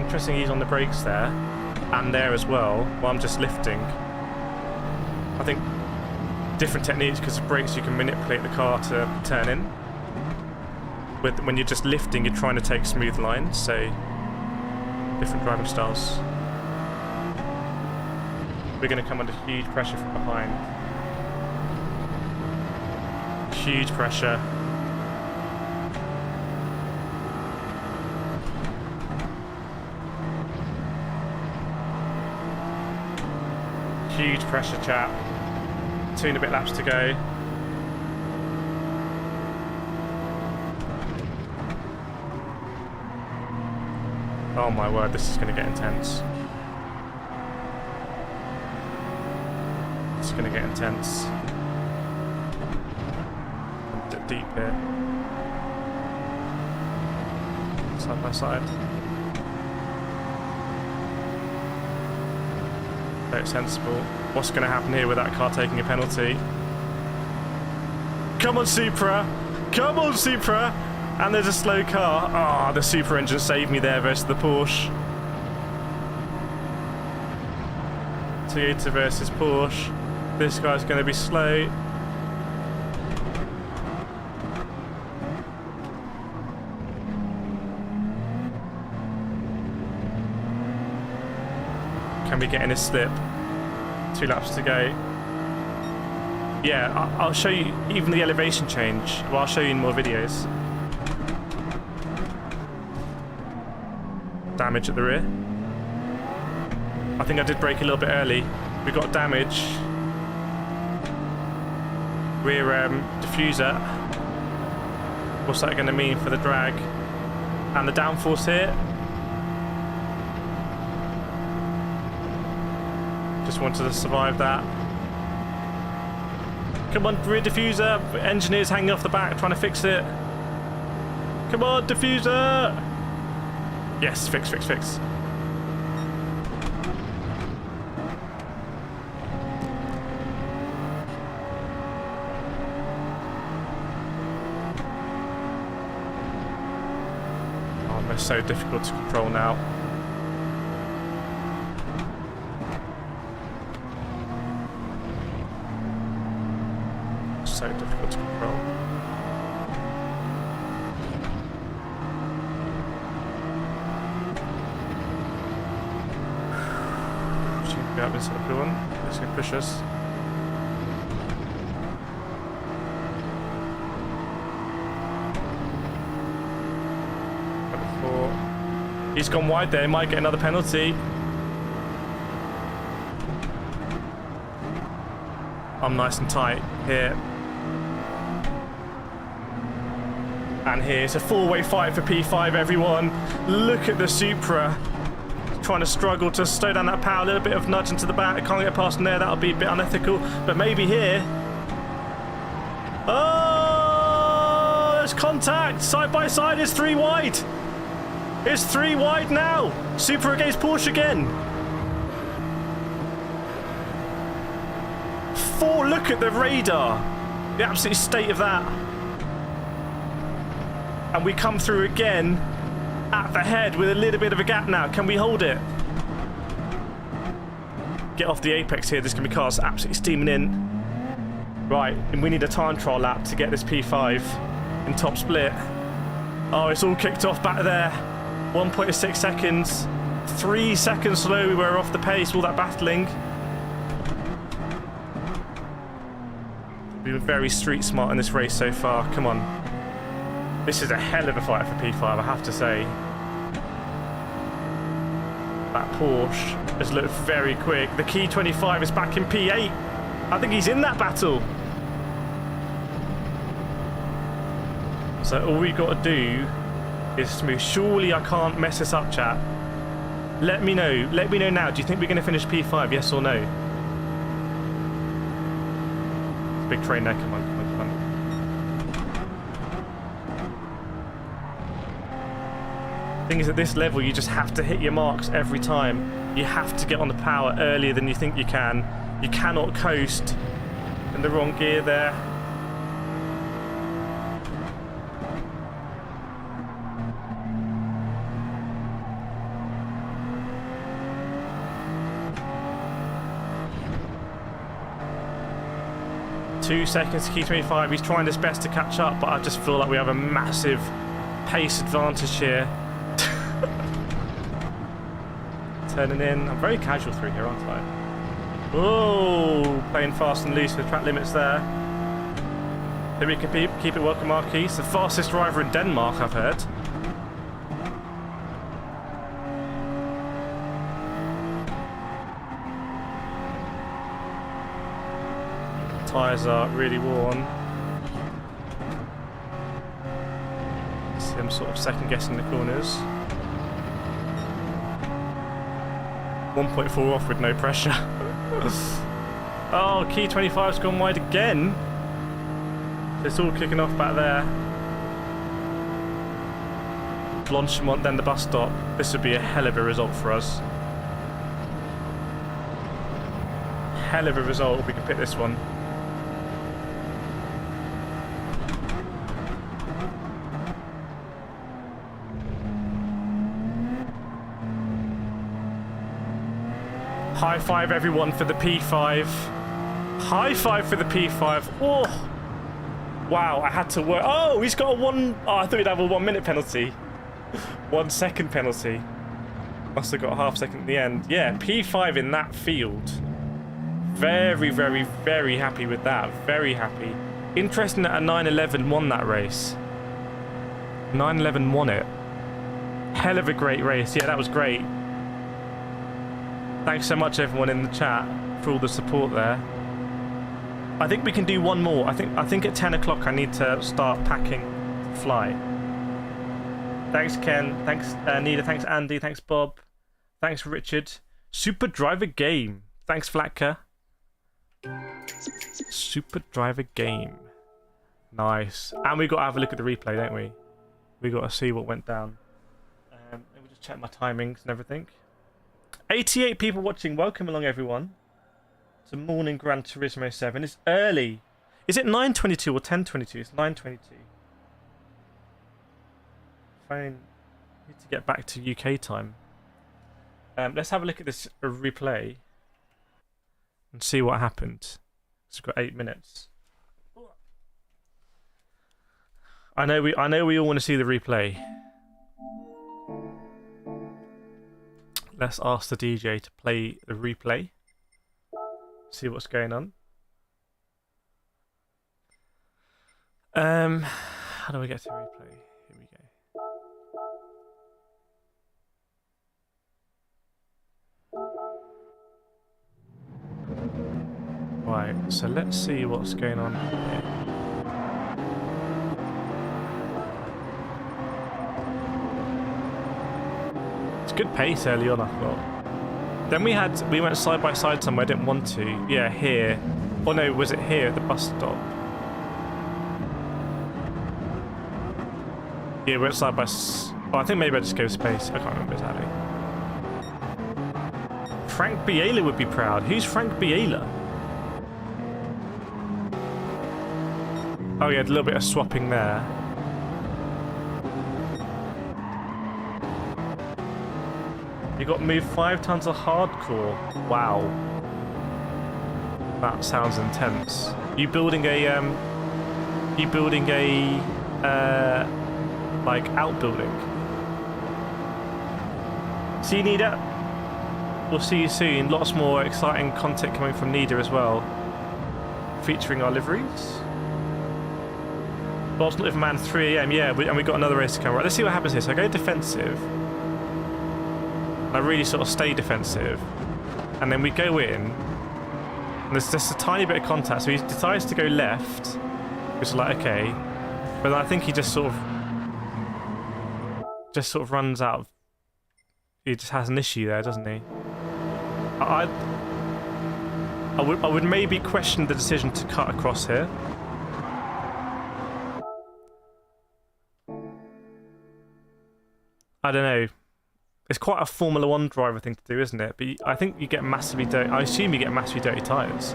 Interesting, he's on the brakes there and there as well while I'm just lifting. I think different techniques because of brakes you can manipulate the car to turn in. When you're just lifting, you're trying to take smooth lines, so different driving styles. We're going to come under huge pressure from behind. Huge pressure. Huge pressure, chap. 2 and a bit laps to go. Oh my word, this is going to get intense. It's going to get intense. Deep here. Side by side. Very sensible. What's going to happen here with that car taking a penalty? Come on, Supra. Come on, Supra. And there's a slow car. Ah, the Supra engine saved me there versus the Porsche. Toyota versus Porsche. This guy's going to be slow. Can we get in a slip? 2 laps to go. Yeah, I'll show you even the elevation change. Well, I'll show you in more videos. Damage at the rear. I think I did brake a little bit early. We got damage. Rear diffuser. What's that going to mean for the drag? And the downforce here. Just wanted to survive that. Come on, rear diffuser. Engineers hanging off the back trying to fix it. Come on, diffuser. Yes, fix. Oh, they're so difficult to control now. So difficult to control. She can go up inside the one. It's going to push us. He's gone wide there. He might get another penalty. I'm nice and tight here. And here's a 4-way fight for P5, everyone. Look at the Supra. Trying to struggle to slow down that power. A little bit of nudge into the back. Can't get past him there. That'll be a bit unethical. But maybe here. Oh, there's contact. Side by side is 3 wide. It's 3 wide now. Supra against Porsche again. 4, look at the radar. The absolute state of that. And we come through again at the head with a little bit of a gap now. Can we hold it? Get off the apex here. There's going to be cars absolutely steaming in. Right, and we need a time trial lap to get this P5 in top split. Oh, it's all kicked off back there. 1.6 seconds. 3 seconds slow. We were off the pace. All that battling. We've been very street smart in this race so far. Come on. This is a hell of a fight for P5, I have to say. That Porsche has looked very quick. The Key 25 is back in P8. I think he's in that battle. So all we've got to do is smooth. Surely I can't mess this up, chat. Let me know. Let me know now. Do you think we're going to finish P5, yes or no? Big train there. Come on. Thing is, at this level you just have to hit your marks every time. You have to get on the power earlier than you think you can. You cannot coast in the wrong gear there. Two seconds to Key 25. He's trying his best to catch up, but I just feel like we have a massive pace advantage here. Turning in. I'm very casual through here, aren't I? Oh, playing fast and loose with track limits there. Then we can keep it welcome, Marquis. The fastest driver in Denmark, I've heard. Tyres are really worn. See him sort of second guessing the corners. 1.4 off with no pressure. Oh, Key 25's gone wide again. It's all kicking off back there. Blanchimont, then the bus stop. This would be a hell of a result for us. Hell of a result if we can pick this one. High five everyone for the P5. High five for the P5. Oh! Wow, I had to work. Oh, he's got a one... Oh, I thought he'd have a 1 minute penalty. 1 second penalty. Must have got a half second at the end. Yeah, P5 in that field. Very, very, very happy with that. Very happy. Interesting that a 911 won that race. 911 won it. Hell of a great race. Yeah, that was great. Thanks so much everyone in the chat for all the support there. I think we can do one more. I think at 10 o'clock I need to start packing to fly. Thanks Ken. Thanks Nita. Thanks Andy. Thanks Bob. Thanks Richard. Super Driver Game. Thanks Flatka. Super Driver Game. Nice. And we got to have a look at the replay, don't we? We got to see what went down. Let me just check my timings and everything. 88 people watching. Welcome along, everyone. To morning Gran Turismo 7. It's early. Is it 9:22 or 10:22? It's 9:22. Phone. Need to get back to UK time. Let's have a look at this replay and see what happened. It's got 8 minutes. I know we all want to see the replay. Let's ask the DJ to play the replay. See what's going on. How do we get to replay? Here we go. Right, so let's see what's going on here. It's good pace early on, I thought. Then we went side by side somewhere I didn't want to. Yeah, here. Or no, was it here at the bus stop? Yeah, we went side by... Oh, I think maybe I just gave space. I can't remember exactly. Frank Biela would be proud. Who's Frank Biela? Oh yeah, a little bit of swapping there. You got moved 5 tons of hardcore. Wow. That sounds intense. You building a like outbuilding. See you, Nida. We'll see you soon. Lots more exciting content coming from Nida as well. Featuring our liveries. Lots of man 3 AM, yeah, and we got another race to come. Right, let's see what happens here. So I go defensive. I really sort of stay defensive, and then we go in, and there's just a tiny bit of contact, so he decides to go left, which is like, okay, but I think he just sort of runs out of, he just has an issue there, doesn't he? I would maybe question the decision to cut across here. I don't know. It's quite a Formula 1 driver thing to do, isn't it? But I think you get massively dirty... I assume you get massively dirty tyres.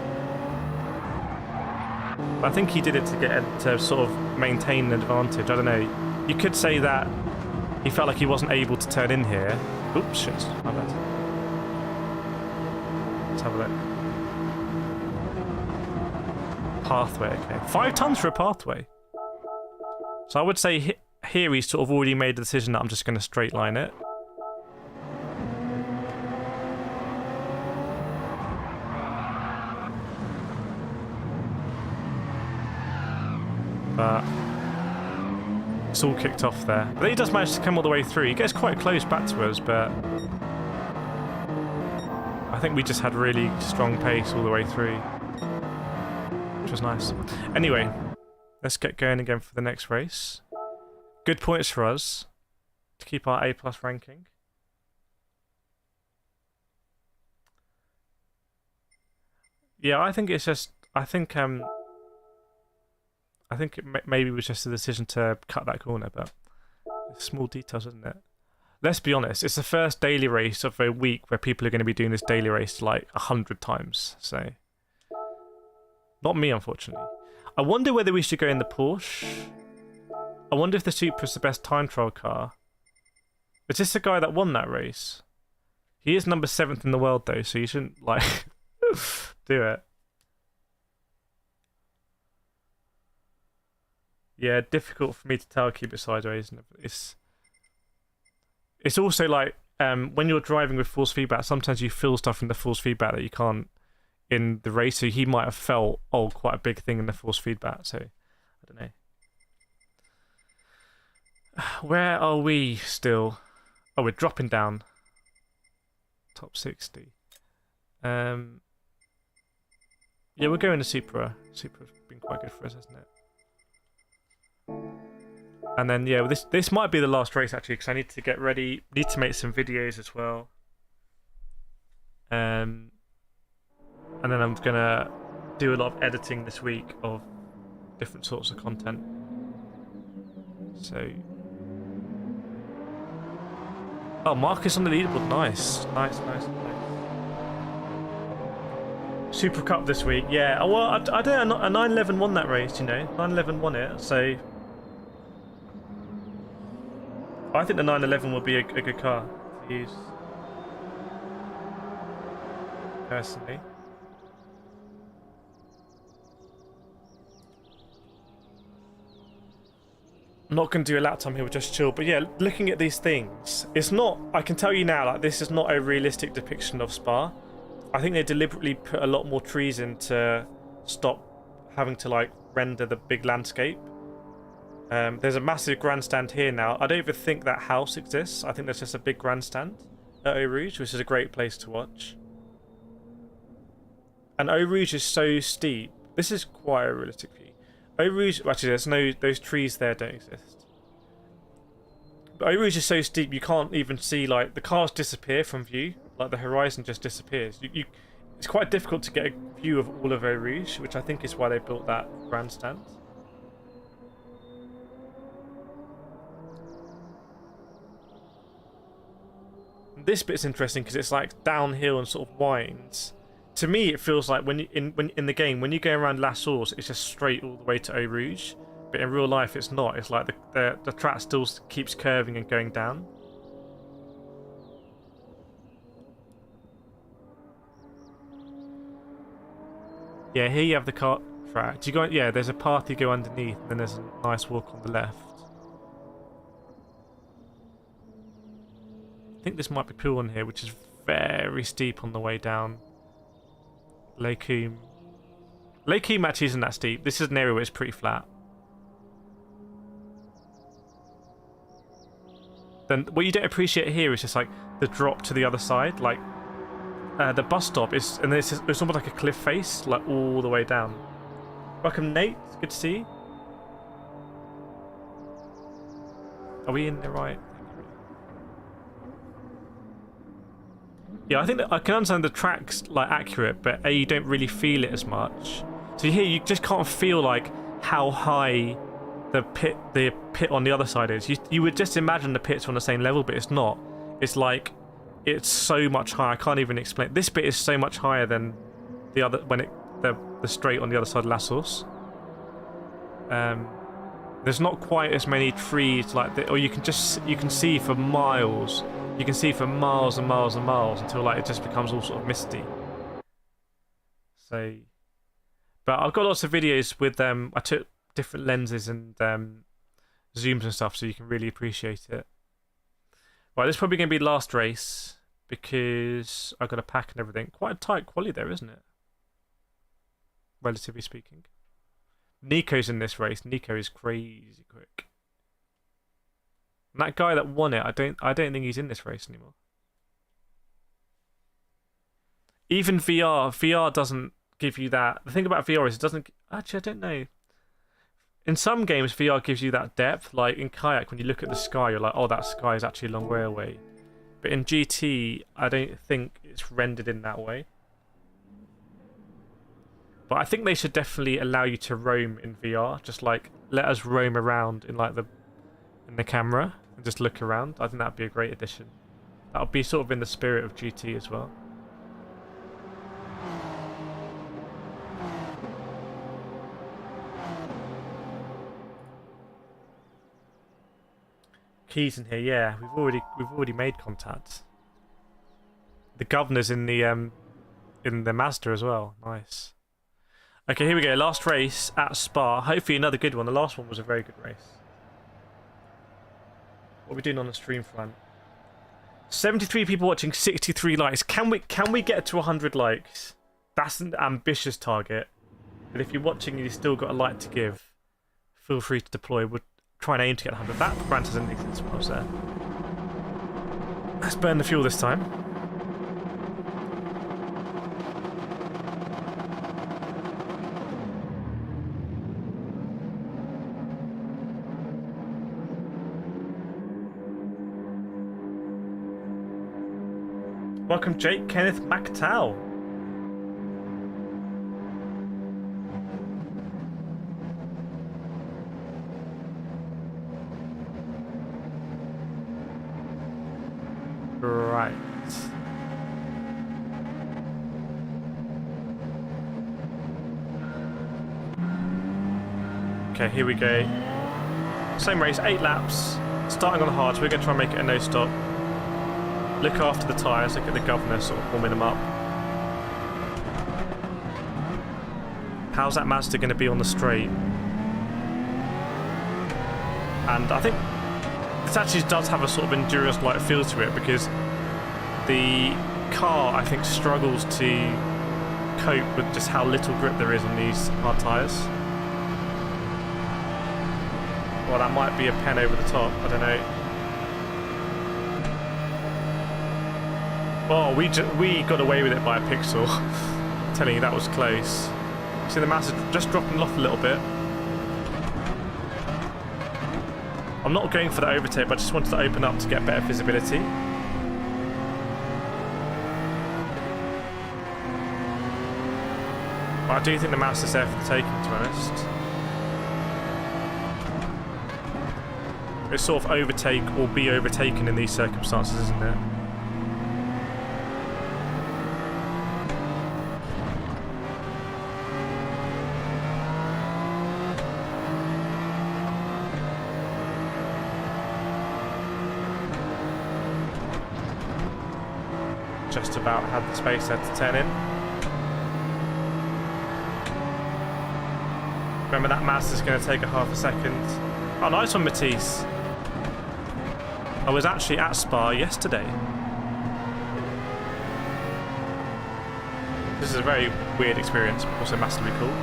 I think he did it to sort of maintain an advantage. I don't know. You could say that he felt like he wasn't able to turn in here. Oops, shit. My bad. Let's have a look. Pathway, okay. 5 tons for a pathway. So I would say here he's sort of already made the decision that I'm just going to straight line it. But it's all kicked off there. But he does manage to come all the way through. He gets quite close back to us, but I think we just had really strong pace all the way through, which was nice. Anyway, let's get going again for the next race. Good points for us to keep our A+ ranking. Yeah, I think it's just... I think it maybe was just a decision to cut that corner, but it's small details, isn't it? Let's be honest, it's the first daily race of a week where people are going to be doing this daily race like 100 times, so... Not me, unfortunately. I wonder whether we should go in the Porsche. I wonder if the Supra is the best time trial car. Is this the guy that won that race? He is number 7th in the world though, so you shouldn't like do it. Yeah, difficult for me to tell. Keep it sideways. It's also like when you're driving with force feedback, sometimes you feel stuff in the force feedback that you can't in the race. So he might have felt quite a big thing in the force feedback. So I don't know. Where are we still? Oh, we're dropping down. Top 60. Yeah, we're going to Supra. Supra's been quite good for us, hasn't it? And then yeah, this might be the last race actually, because I need to get ready. Need to make some videos as well. And then I'm gonna do a lot of editing this week of different sorts of content. So. Oh, Marcus on the leaderboard. Nice. Super Cup this week. Yeah. Well, I don't know. A 911 won that race, you know. 911 won it, so I think the 911 will be a good car to use. Personally. I'm not going to do a lap time here, we'll just chill. But yeah, looking at these things, it's not, I can tell you now, like, this is not a realistic depiction of Spa. I think they deliberately put a lot more trees in to stop having to, like, render the big landscape. There's a massive grandstand here now. I don't even think that house exists. I think there's just a big grandstand at Eau Rouge, which is a great place to watch. And Eau Rouge is so steep. This is quite a realistic view. Eau Rouge, actually, those trees there don't exist. But Eau Rouge is so steep you can't even see, like, the cars disappear from view. Like, the horizon just disappears. It's quite difficult to get a view of all of Eau Rouge, which I think is why they built that grandstand. This bit's interesting because it's like downhill and sort of winds. To me, it feels like when in the game, when you go around La Source, it's just straight all the way to Eau Rouge. But in real life, it's not. It's like the track still keeps curving and going down. Yeah, here you have the kart track. Do you go? Yeah, there's a path you go underneath, and then there's a nice walk on the left. I think this might be Pool on here, which is very steep on the way down. Lake Coombe. Lake Coombe actually isn't that steep. This is an area where it's pretty flat. Then what you don't appreciate here is just like the drop to the other side. Like the bus stop is, and it's almost like a cliff face, like all the way down. Welcome, Nate. It's good to see you. Are we in the right? Yeah, I think that I can understand the track's like accurate, but you don't really feel it as much. So here you just can't feel like how high the pit on the other side is. You would just imagine the pits on the same level, but it's not. It's like it's so much higher. I can't even explain. This bit is so much higher than the other the straight on the other side of La Source. There's not quite as many trees like that, or you can see for miles. You can see for miles and miles and miles until like it just becomes all sort of misty. So, but I've got lots of videos with I took different lenses and zooms and stuff, so you can really appreciate it. Right, this is probably going to be last race because I've got a pack and everything. Quite a tight quali there, isn't it? Relatively speaking. Nico's in this race. Nico is crazy quick. And that guy that won it, I don't think he's in this race anymore. Even VR doesn't give you that. The thing about VR is it doesn't. Actually, I don't know. In some games, VR gives you that depth. Like in Kayak, when you look at the sky, you're like, oh, that sky is actually a long way away. But in GT, I don't think it's rendered in that way. But I think they should definitely allow you to roam in VR. Just like let us roam around in like in the camera and just look around. I think that'd be a great addition. That would be sort of in the spirit of GT as well. Keys in here, yeah. We've already made contact. The governor's in the Mazda as well. Nice. Okay, here we go. Last race at Spa. Hopefully another good one. The last one was a very good race. What are we doing on the stream front? 73 people watching, 63 likes. Can we get to 100 likes? That's an ambitious target. But if you're watching and you've still got a like to give, feel free to deploy. We'll try and aim to get 100. That grant doesn't exist when I was there. Let's burn the fuel this time. Welcome, Jake Kenneth McTow. Right. Okay, here we go. Same race, 8 laps. Starting on hard, so we're going to try and make it a no-stop. Look after the tyres, look at the governor sort of warming them up. How's that Mazda going to be on the straight? And I think this actually does have a sort of endurance-like feel to it, because the car, I think, struggles to cope with just how little grip there is on these hard tyres. Well, that might be a pen over the top, I don't know. Oh, we got away with it by a pixel. I'm telling you, that was close. See the Mazda just dropping off a little bit. I'm not going for the overtake, but I just wanted to open up to get better visibility. But I do think the Mazda's there for the taking, to be honest. It's sort of overtake or be overtaken in these circumstances, isn't it? Just about had the space there to turn in. Remember, that Mazda's going to take a half a second. Oh, nice one, Matisse. I was actually at Spa yesterday. This is a very weird experience, but also massively cool.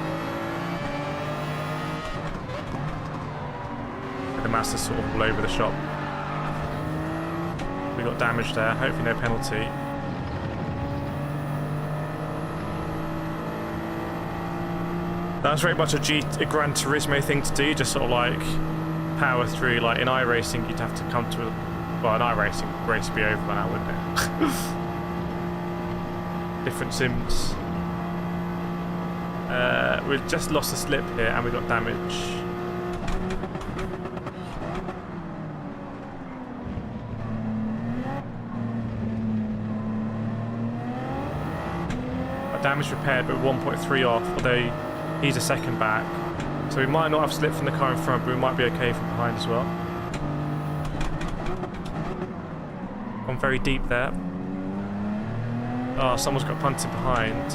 The Mazda's sort of all over the shop. We got damage there, hopefully no penalty. That's very much a Gran Turismo thing to do, just sort of like power through. Like in iRacing, you'd have to come to well, in iRacing, race would be over by now, wouldn't it? Different sims. We've just lost a slip here and we got damage. Our damage repaired, but 1.3 off, although he's a second back, so we might not have slipped from the car in front, but we might be okay from behind as well. Gone very deep there. Oh, someone's got punted behind,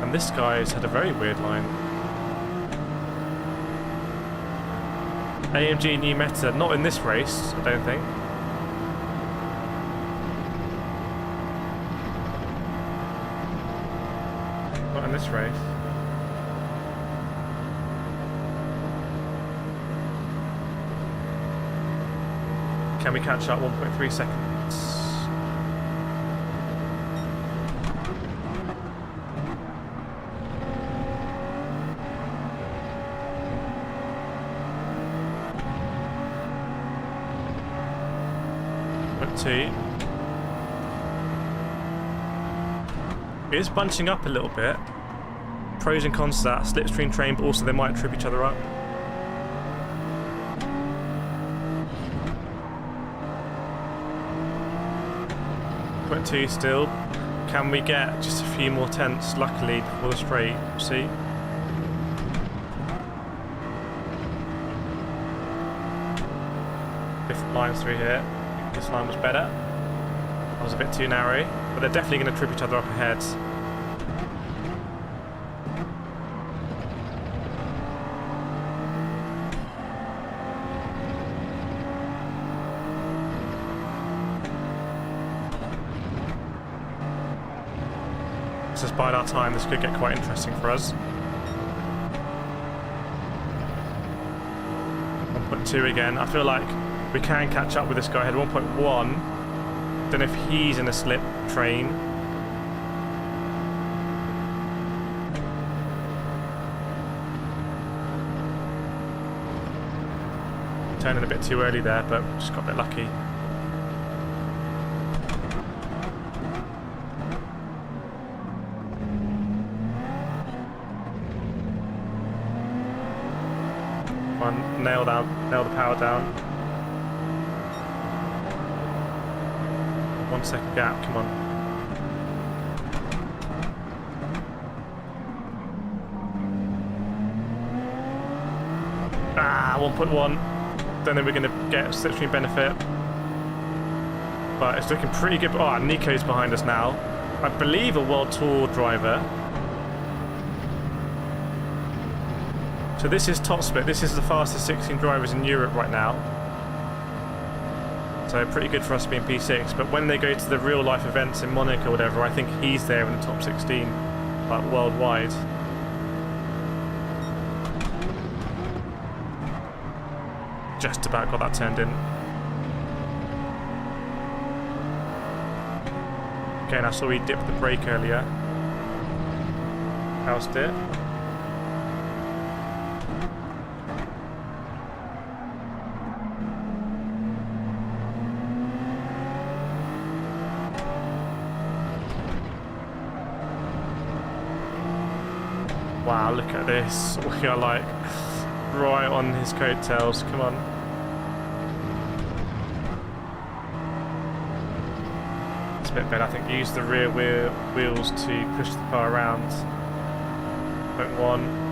and this guy's had a very weird line. AMG new meta, not in this race, I don't think. Not in this race. Can we catch up 1.3 seconds? Two. It is bunching up a little bit. Pros and cons to that. Slipstream train, but also they might trip each other up. .2 still. Can we get just a few more tenths, luckily, before the straight? We'll see. Different lines through here. This line was better. I was a bit too narrow, but they're definitely going to trip each other up ahead. Let's just bide our time. This could get quite interesting for us. 1.2 again. I feel like we can catch up with this guy ahead. 1.1. Don't know if he's in a slip train. Turning a bit too early there, but just got a bit lucky. Come on, nail the power down. 1 second gap, come on. Ah, 1.1. Don't think we're going to get slipstream benefit. But it's looking pretty good. Oh, Nico's behind us now. I believe a World Tour driver. So this is top split. This is the fastest 16 drivers in Europe right now. So pretty good for us being P6, but when they go to the real life events in Monaco or whatever, I think he's there in the top 16, like worldwide. Just about got that turned in. Okay, and I saw he dipped the brake earlier. Housed it. Wow, look at this. We are like right on his coattails. Come on. It's a bit better. I think use the rear wheels to push the car around. 0.1.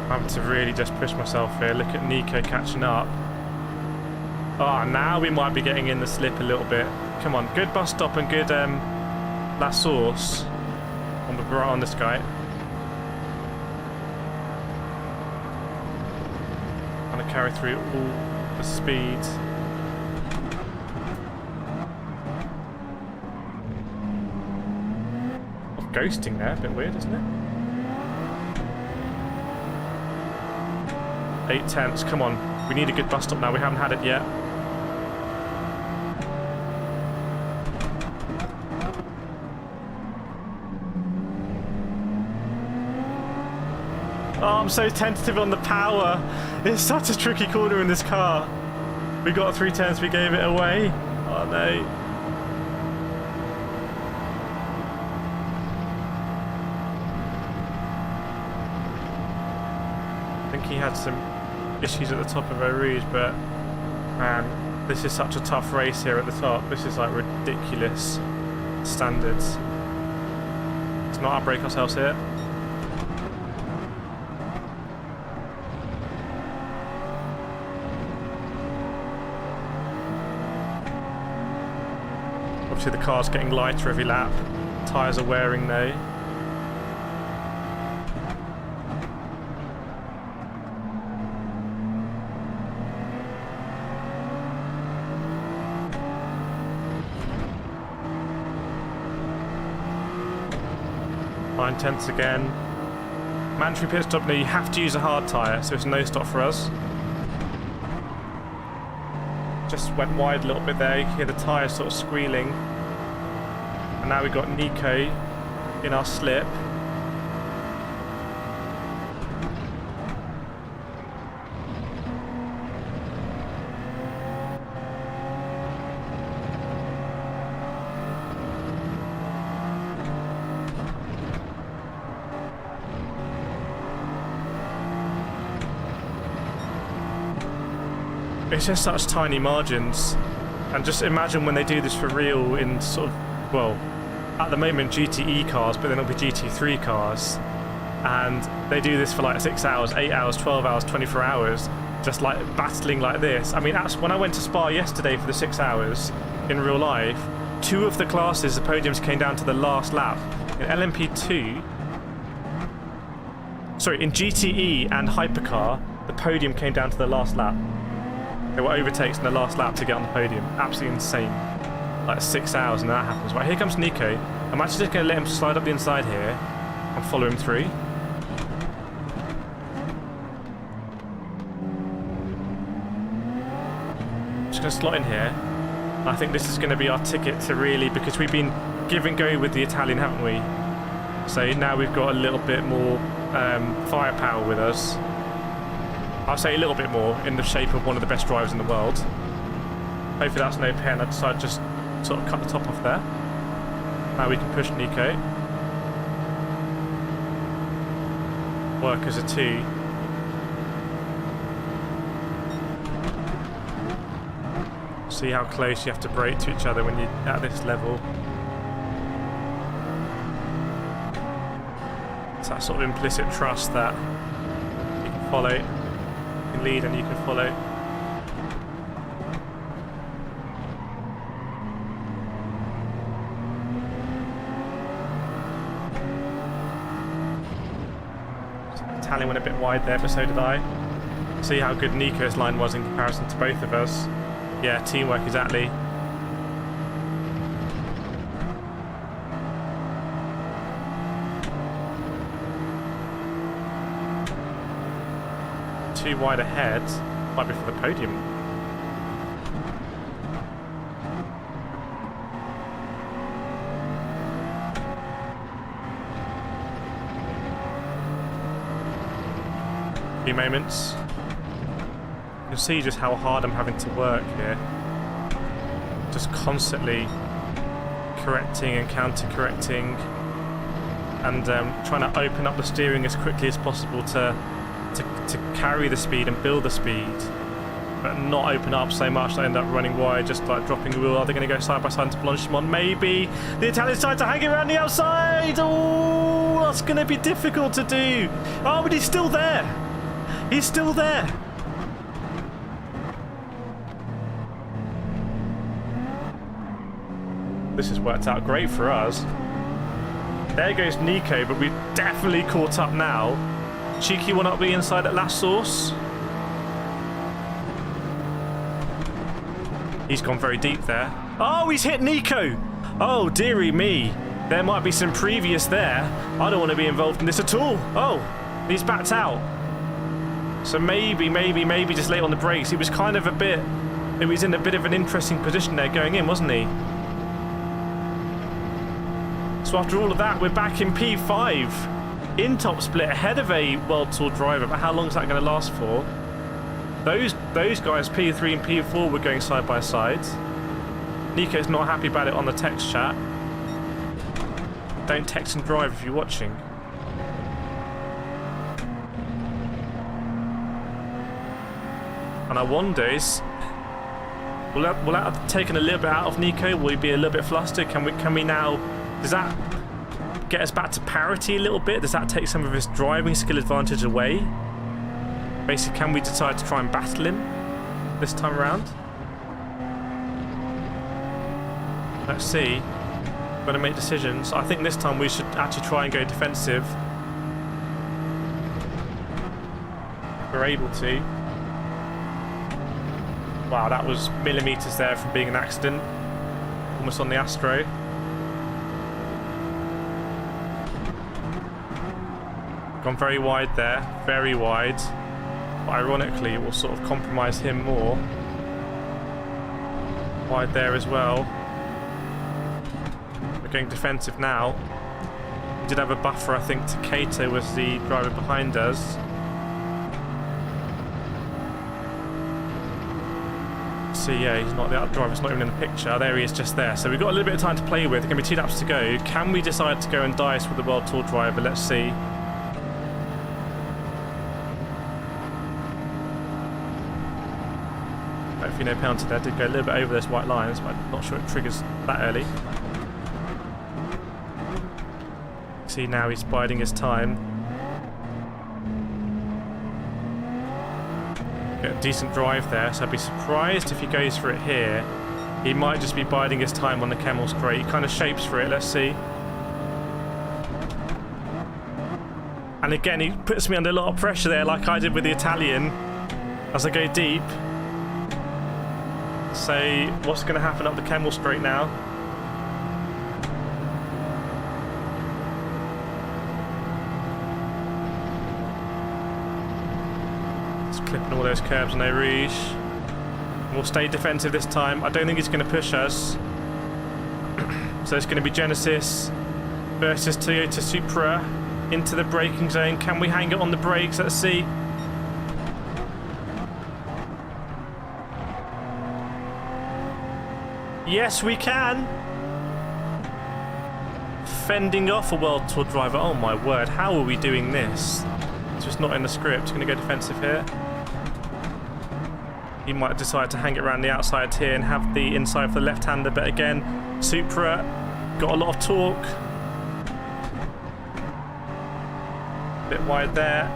I'm to really just push myself here. Look at Nico catching up. Oh, now we might be getting in the slip a little bit. Come on, good bus stop and good last source on this guy. Trying to carry through all the speed. Oh, ghosting there, a bit weird, isn't it? 8 tenths, come on. We need a good bus stop now. We haven't had it yet. Oh, I'm so tentative on the power. It's such a tricky corner in this car. We got 3 tenths, we gave it away. Oh no. I think he had some issues at the top of Eau Rouge, but man, this is such a tough race here at the top. This is like ridiculous standards. Let's not outbrake ourselves here. Obviously the car's getting lighter every lap. Tyres are wearing though. Nine tenths again. Mandatory pit stop. Now you have to use a hard tyre, so it's no stop for us. Just went wide a little bit there. You can hear the tyre sort of squealing. And now we've got Nico in our slip. It's just such tiny margins. And just imagine when they do this for real in sort of, well, at the moment GTE cars, but then it'll be GT3 cars. And they do this for like 6 hours, 8 hours, 12 hours, 24 hours, just like battling like this. I mean, that's when I went to Spa yesterday for the 6 hours in real life, 2 of the classes, the podiums came down to the last lap. In LMP2, sorry, in GTE and Hypercar, the podium came down to the last lap. There were overtakes in the last lap to get on the podium. Absolutely insane. Like 6 hours and that happens. Right, here comes Nico. I'm actually just going to let him slide up the inside here and follow him through. Just going to slot in here. I think this is going to be our ticket to really, because we've been give and go with the Italian, haven't we? So now we've got a little bit more firepower with us. I'll say a little bit more, in the shape of one of the best drivers in the world. Hopefully that's no pen. I decided to just sort of cut the top off there. Now we can push Nico. Work as a 2. See how close you have to brake to each other when you're at this level. It's that sort of implicit trust that you can follow. You can lead and you can follow. Italian went a bit wide there, but so did I. See how good Nico's line was in comparison to both of us. Yeah, teamwork exactly. Too wide ahead. Might be for the podium. Few moments. You can see just how hard I'm having to work here. Just constantly correcting and counter-correcting and trying to open up the steering as quickly as possible to carry the speed and build the speed, but not open up so much that I end up running wide, just like dropping the wheel. Are they going to go side by side into Blanchimont? Maybe. The Italian's trying to hang it around the outside. Oh, that's going to be difficult to do. Oh, but he's still there. He's still there. This has worked out great for us. There goes Nico, but we've definitely caught up now. Cheeky one up the inside at last source. He's gone very deep there. Oh, he's hit Nico. Oh, dearie me. There might be some previous there. I don't want to be involved in this at all. Oh, he's backed out. So maybe just late on the brakes. He was kind of he was in a bit of an interesting position there going in, wasn't he? So after all of that, we're back in P5. In top split, ahead of a World Tour driver, but how long is that going to last for? Those guys, P3 and P4, were going side by side. Nico's not happy about it on the text chat. Don't text and drive if you're watching. And I wonder, will that have taken a little bit out of Nico? Will he be a little bit flustered? Can we now? Does that get us back to parity a little bit? Does that take some of his driving skill advantage away? Basically, can we decide to try and battle him this time around? Let's see. We're going to make decisions. I think this time we should actually try and go defensive. We're able to. Wow, that was millimetres there from being an accident. Almost on the Astro. Gone very wide there, very wide. But ironically, it will sort of compromise him more. Wide there as well. We're going defensive now. We did have a buffer, I think, to Kato was the driver behind us. So yeah, he's not, the other driver's not even in the picture. There he is, just there. So we've got a little bit of time to play with. There's going to be 2 laps to go. Can we decide to go and dice with the World Tour driver? Let's see. be no penalty there. Did go a little bit over those white lines, but I'm not sure it triggers that early. See, now he's biding his time. Get a decent drive there, so I'd be surprised if he goes for it here. He might just be biding his time on the Camel's Crate. He kind of shapes for it, let's see. And again, he puts me under a lot of pressure there, like I did with the Italian, as I go deep. So, what's going to happen up the Camel's Crate now? Just clipping all those curbs on Eau Rouge. We'll stay defensive this time. I don't think he's going to push us. So it's going to be Genesis versus Toyota Supra into the braking zone. Can we hang it on the brakes? Let's see. Yes, we can. Fending off a World Tour driver. Oh my word, how are we doing this? It's just not in the script. Going to go defensive here. He might decide to hang it around the outside here and have the inside for the left-hander, but again, Supra got a lot of torque. A bit wide there.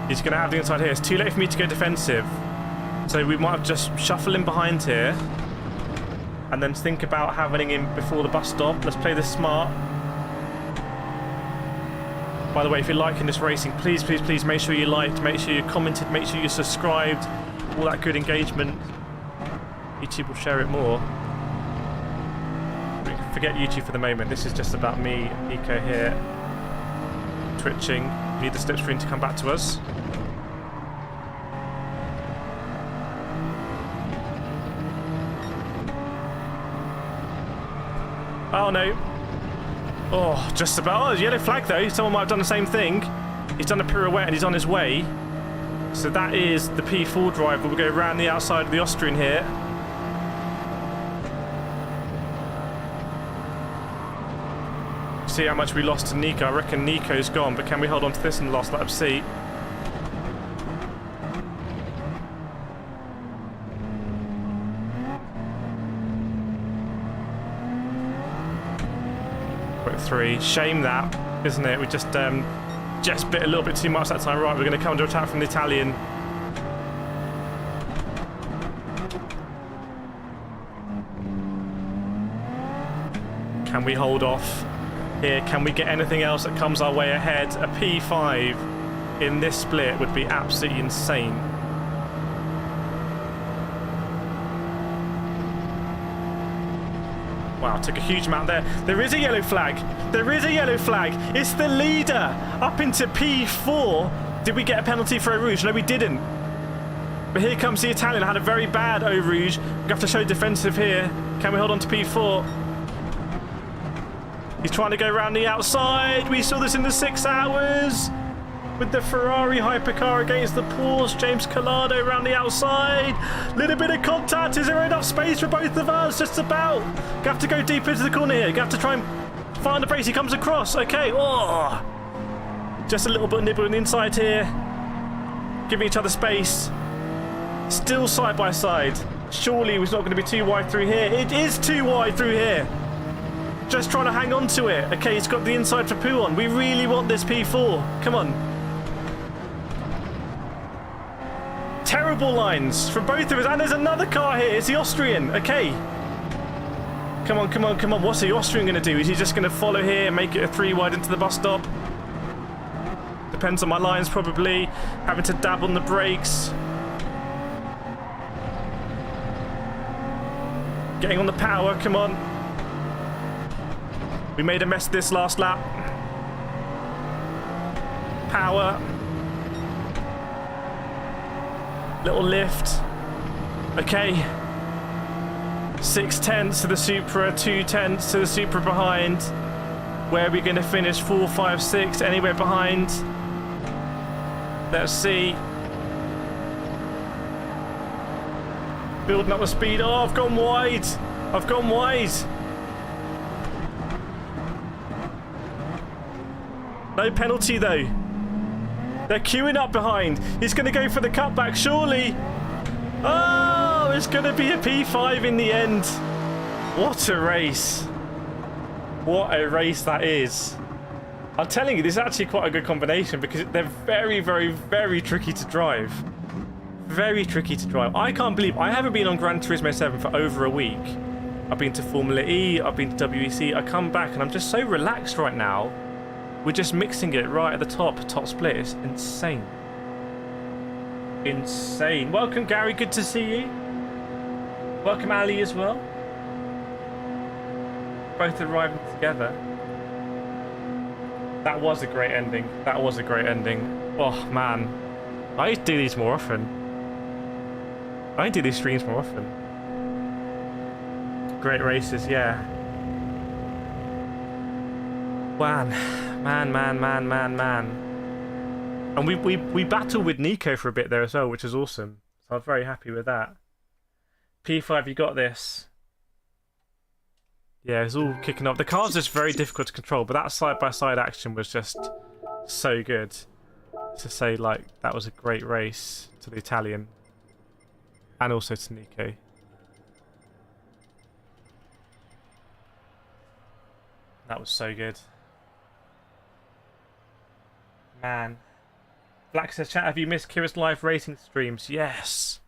He's going to have the inside here. It's too late for me to go defensive. So we might have just shuffle in behind here and then think about having him before the bus stop. Let's play this smart. By the way, if you're liking this racing, please, please, please make sure you liked, make sure you commented, make sure you subscribed. All that good engagement. YouTube will share it more. Forget YouTube for the moment. This is just about me and Nico here. Twitching. We need the slipstream to come back to us. Oh no. Oh, just about. Oh, yellow flag though. Someone might have done the same thing. He's done a pirouette and he's on his way. So that is the P4 driver. We'll go around the outside of the Austrian here. See how much we lost to Nico. I reckon Nico's gone, but can we hold on to this in the last lap of C? Gr3. Shame that, isn't it? We just bit a little bit too much that time. Right, we're going to come to attack from the Italian. Can we hold off here? Can we get anything else that comes our way ahead? A P5 in this split would be absolutely insane. Wow, took a huge amount there. There is a yellow flag. There is a yellow flag. It's the leader up into P4. Did we get a penalty for Eau Rouge? No, we didn't. But here comes the Italian. I had a very bad Eau Rouge. We have to show defensive here. Can we hold on to P4? He's trying to go around the outside. We saw this in the 6 hours. With the Ferrari hypercar against the Porsche. James Collado around the outside. Little bit of contact. Is there enough space for both of us? Just about. You have to go deep into the corner here. You have to try and find the brakes. He comes across. Okay. Oh. Just a little bit of nibble on the inside here. Giving each other space. Still side by side. Surely it was not going to be too wide through here. It is too wide through here. Just trying to hang on to it. Okay, he's got the inside for Poo on. We really want this P4. Come on. Terrible lines from both of us. And there's another car here. It's the Austrian. Okay. Come on, come on, come on. What's the Austrian going to do? Is he just going to follow here and make it a 3 wide into the bus stop? Depends on my lines, probably. Having to dab on the brakes. Getting on the power. Come on. We made a mess of this last lap. Power. Little lift. Okay. 6 tenths to the Supra, 2 tenths to the Supra behind. Where are we going to finish? 4, 5, 6, anywhere behind? Let's see. Building up the speed. Oh, I've gone wide. I've gone wide. No penalty though. They're queuing up behind. He's going to go for the cutback, surely. Oh, it's going to be a P5 in the end. What a race. What a race that is. I'm telling you, this is actually quite a good combination because they're very, very, very tricky to drive. Very tricky to drive. I can't believe I haven't been on Gran Turismo 7 for over a week. I've been to Formula E, I've been to WEC. I come back and I'm just so relaxed right now. We're just mixing it right at the top split. It's insane. Insane. Welcome, Gary. Good to see you. Welcome, Ali, as well. Both arriving together. That was a great ending. That was a great ending. Oh, man. I need to do these more often. I need to do these streams more often. Great races, yeah. Man. And we battled with Nico for a bit there as well, which is awesome. So I'm very happy with that. P5, you got this. Yeah, it's all kicking off. The car's just very difficult to control, but that side-by-side action was just so good. To say, like, that was a great race to the Italian. And also to Nico. That was so good. Man. Black says, chat, have you missed Kireth's live racing streams? Yes.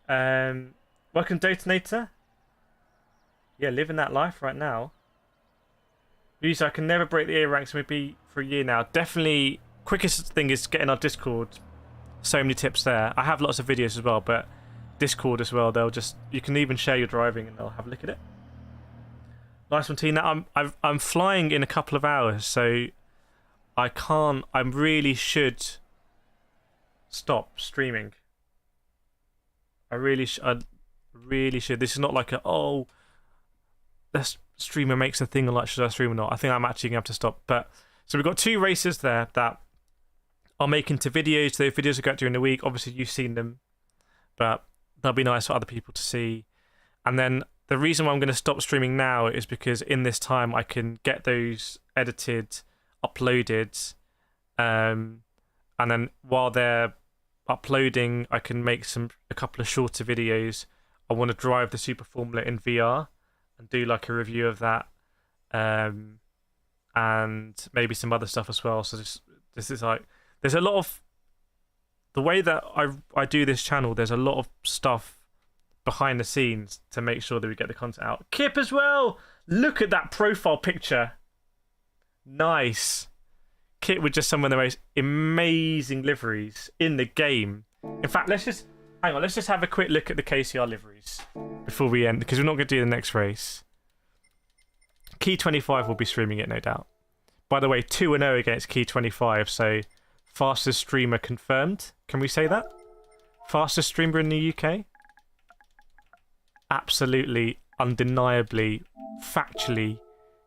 Welcome, Detonator. Yeah, living that life right now. User, I can never break the A ranks. Maybe for a year now. Definitely, quickest thing is getting our Discord. So many tips there. I have lots of videos as well, but Discord as well. They'll just, you can even share your driving and they'll have a look at it. Nice one, Tina. I'm flying in a couple of hours, so I can't. I really should stop streaming. I really should. This is not like a the streamer makes a thing or like, should I stream or not? I think I'm actually going to have to stop. But so we've got 2 races there that I'll make into videos. Those videos will go out during the week. Obviously, you've seen them, but they'll be nice for other people to see. And then the reason why I'm going to stop streaming now is because in this time I can get those edited, uploaded, and then while they're uploading, I can make a couple of shorter videos. I want to drive the Super Formula in VR. And do like a review of that, and maybe some other stuff as well. So this is like, there's a lot of the way that I do this channel. There's a lot of stuff behind the scenes to make sure that we get the content out. Kip as well. Look at that profile picture. Nice. Kit with just some of the most amazing liveries in the game. In fact, let's just have a quick look at the KCR liveries before we end, because we're not going to do the next race. Key25 will be streaming it, no doubt. By the way, 2-0 against Key25, so fastest streamer confirmed. Can we say that? Fastest streamer in the UK? Absolutely, undeniably, factually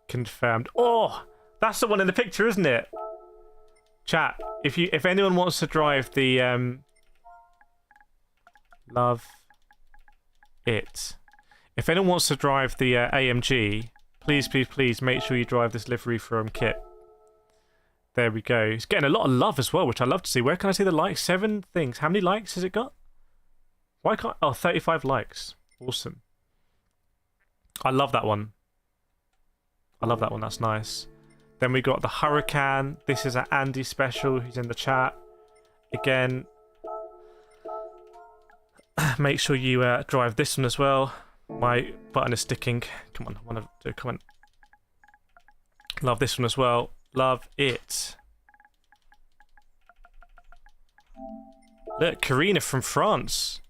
confirmed. Oh, that's the one in the picture, isn't it? Chat, if anyone wants to drive the love it. If anyone wants to drive the AMG, please make sure you drive this livery from Kit. There we go. It's getting a lot of love as well, which I love to see. Where can I see the likes? 7 things. How many likes has it got? Why can't... Oh, 35 likes. Awesome. I love that one. I love that one. That's nice. Then we got the Hurricane. This is an Andy special who's in the chat. Again... Make sure you drive this one as well. My button is sticking. Come on, I want to do a comment. Love this one as well. Love it. Look, Karina from France.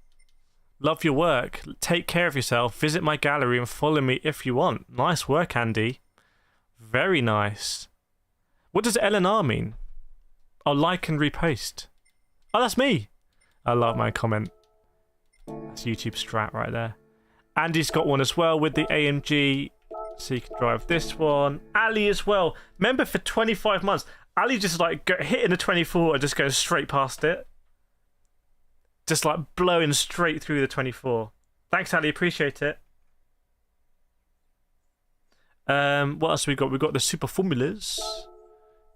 Love your work. Take care of yourself. Visit my gallery and follow me if you want. Nice work, Andy. Very nice. What does LNR mean? Oh, like and repost. Oh, that's me. I love my comment. That's YouTube strat right there. Andy's got one as well with the AMG, so you can drive this one. Ali as well. Remember, for 25 months, Ali just like hitting a 24 and just going straight past it. Just like blowing straight through the 24. Thanks, Ali. Appreciate it. What else we got? We got the Super Formulas.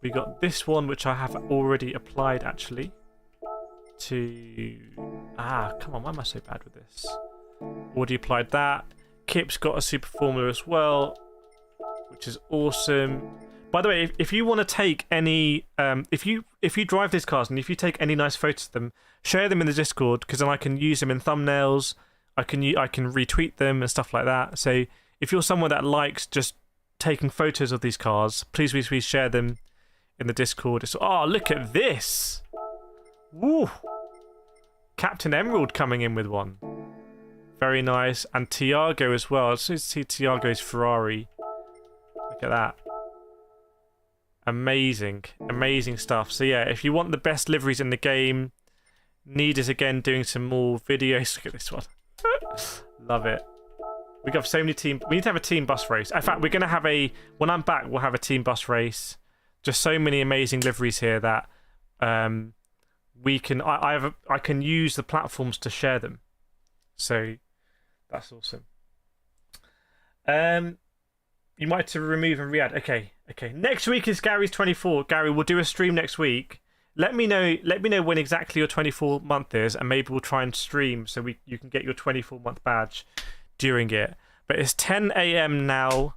We got this one, which I have already applied, actually. to... come on, why am I so bad with this? Already applied that. Kip's got a super formula as well, which is awesome. By the way, if you want to take any... if you drive these cars and if you take any nice photos of them, share them in the Discord, because then I can use them in thumbnails. I can retweet them and stuff like that. So if you're someone that likes just taking photos of these cars, please share them in the Discord. It's, oh, look at this! Woo! Captain Emerald coming in with one. Very nice. And Tiago as well. Let's see Tiago's Ferrari. Look at that. Amazing. Amazing stuff. So yeah, if you want the best liveries in the game, Need is again doing some more videos. Look at this one. Love it. We got so many we need to have a team bus race. In fact, we're going to have when I'm back, we'll have a team bus race. Just so many amazing liveries here that we can... I can use the platforms to share them. So that's awesome. You might have to remove and re-add. Okay. Next week is Gary's 24. Gary, we'll do a stream next week. Let me know when exactly your 24 month is, and maybe we'll try and stream so you can get your 24 month badge during it. But it's 10 a.m. now.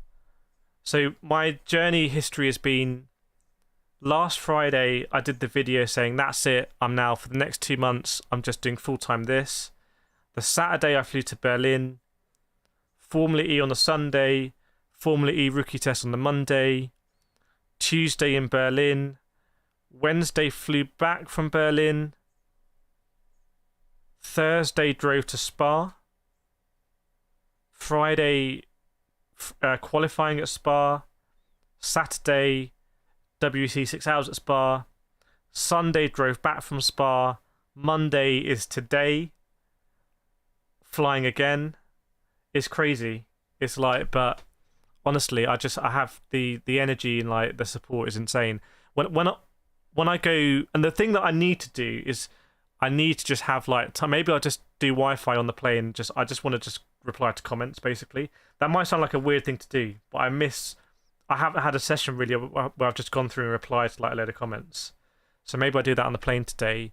So my journey history has been, last Friday I did the video saying that's it. I'm now, for the next 2 months, I'm just doing full-time this. The Saturday I flew to Berlin. Formula E on the Sunday. Formula E rookie test on the Monday. Tuesday in Berlin. Wednesday flew back from Berlin. Thursday drove to Spa. Friday qualifying at Spa. Saturday WC 6 hours at Spa. Sunday drove back from Spa. Monday is today. Flying again. It's crazy. It's like, but honestly, I have the energy and like the support is insane. When I go, and the thing that I need to do is I need to just have like time. Maybe I'll just do Wi-Fi on the plane. I just want to just reply to comments basically. That might sound like a weird thing to do, but I haven't had a session really where I've just gone through and replied to like a load of comments. So maybe I do that on the plane today.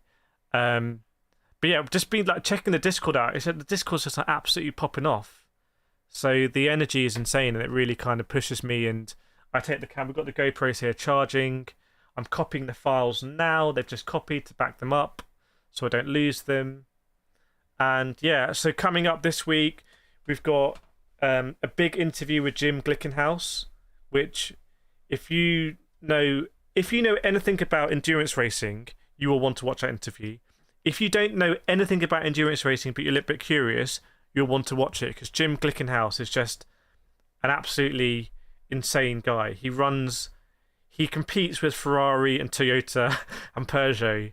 But yeah, just been like checking the Discord out. It's like the Discord's just like absolutely popping off. So the energy is insane, and it really kind of pushes me. And I take the camera. We've got the GoPros here charging. I'm copying the files now. They've just copied to back them up, so I don't lose them. And yeah, so coming up this week, we've got a big interview with Jim Glickenhaus, which, if you know anything about endurance racing, you will want to watch that interview. If you don't know anything about endurance racing, but you're a little bit curious, you'll want to watch it, because Jim Glickenhaus is just an absolutely insane guy. He competes with Ferrari and Toyota and Peugeot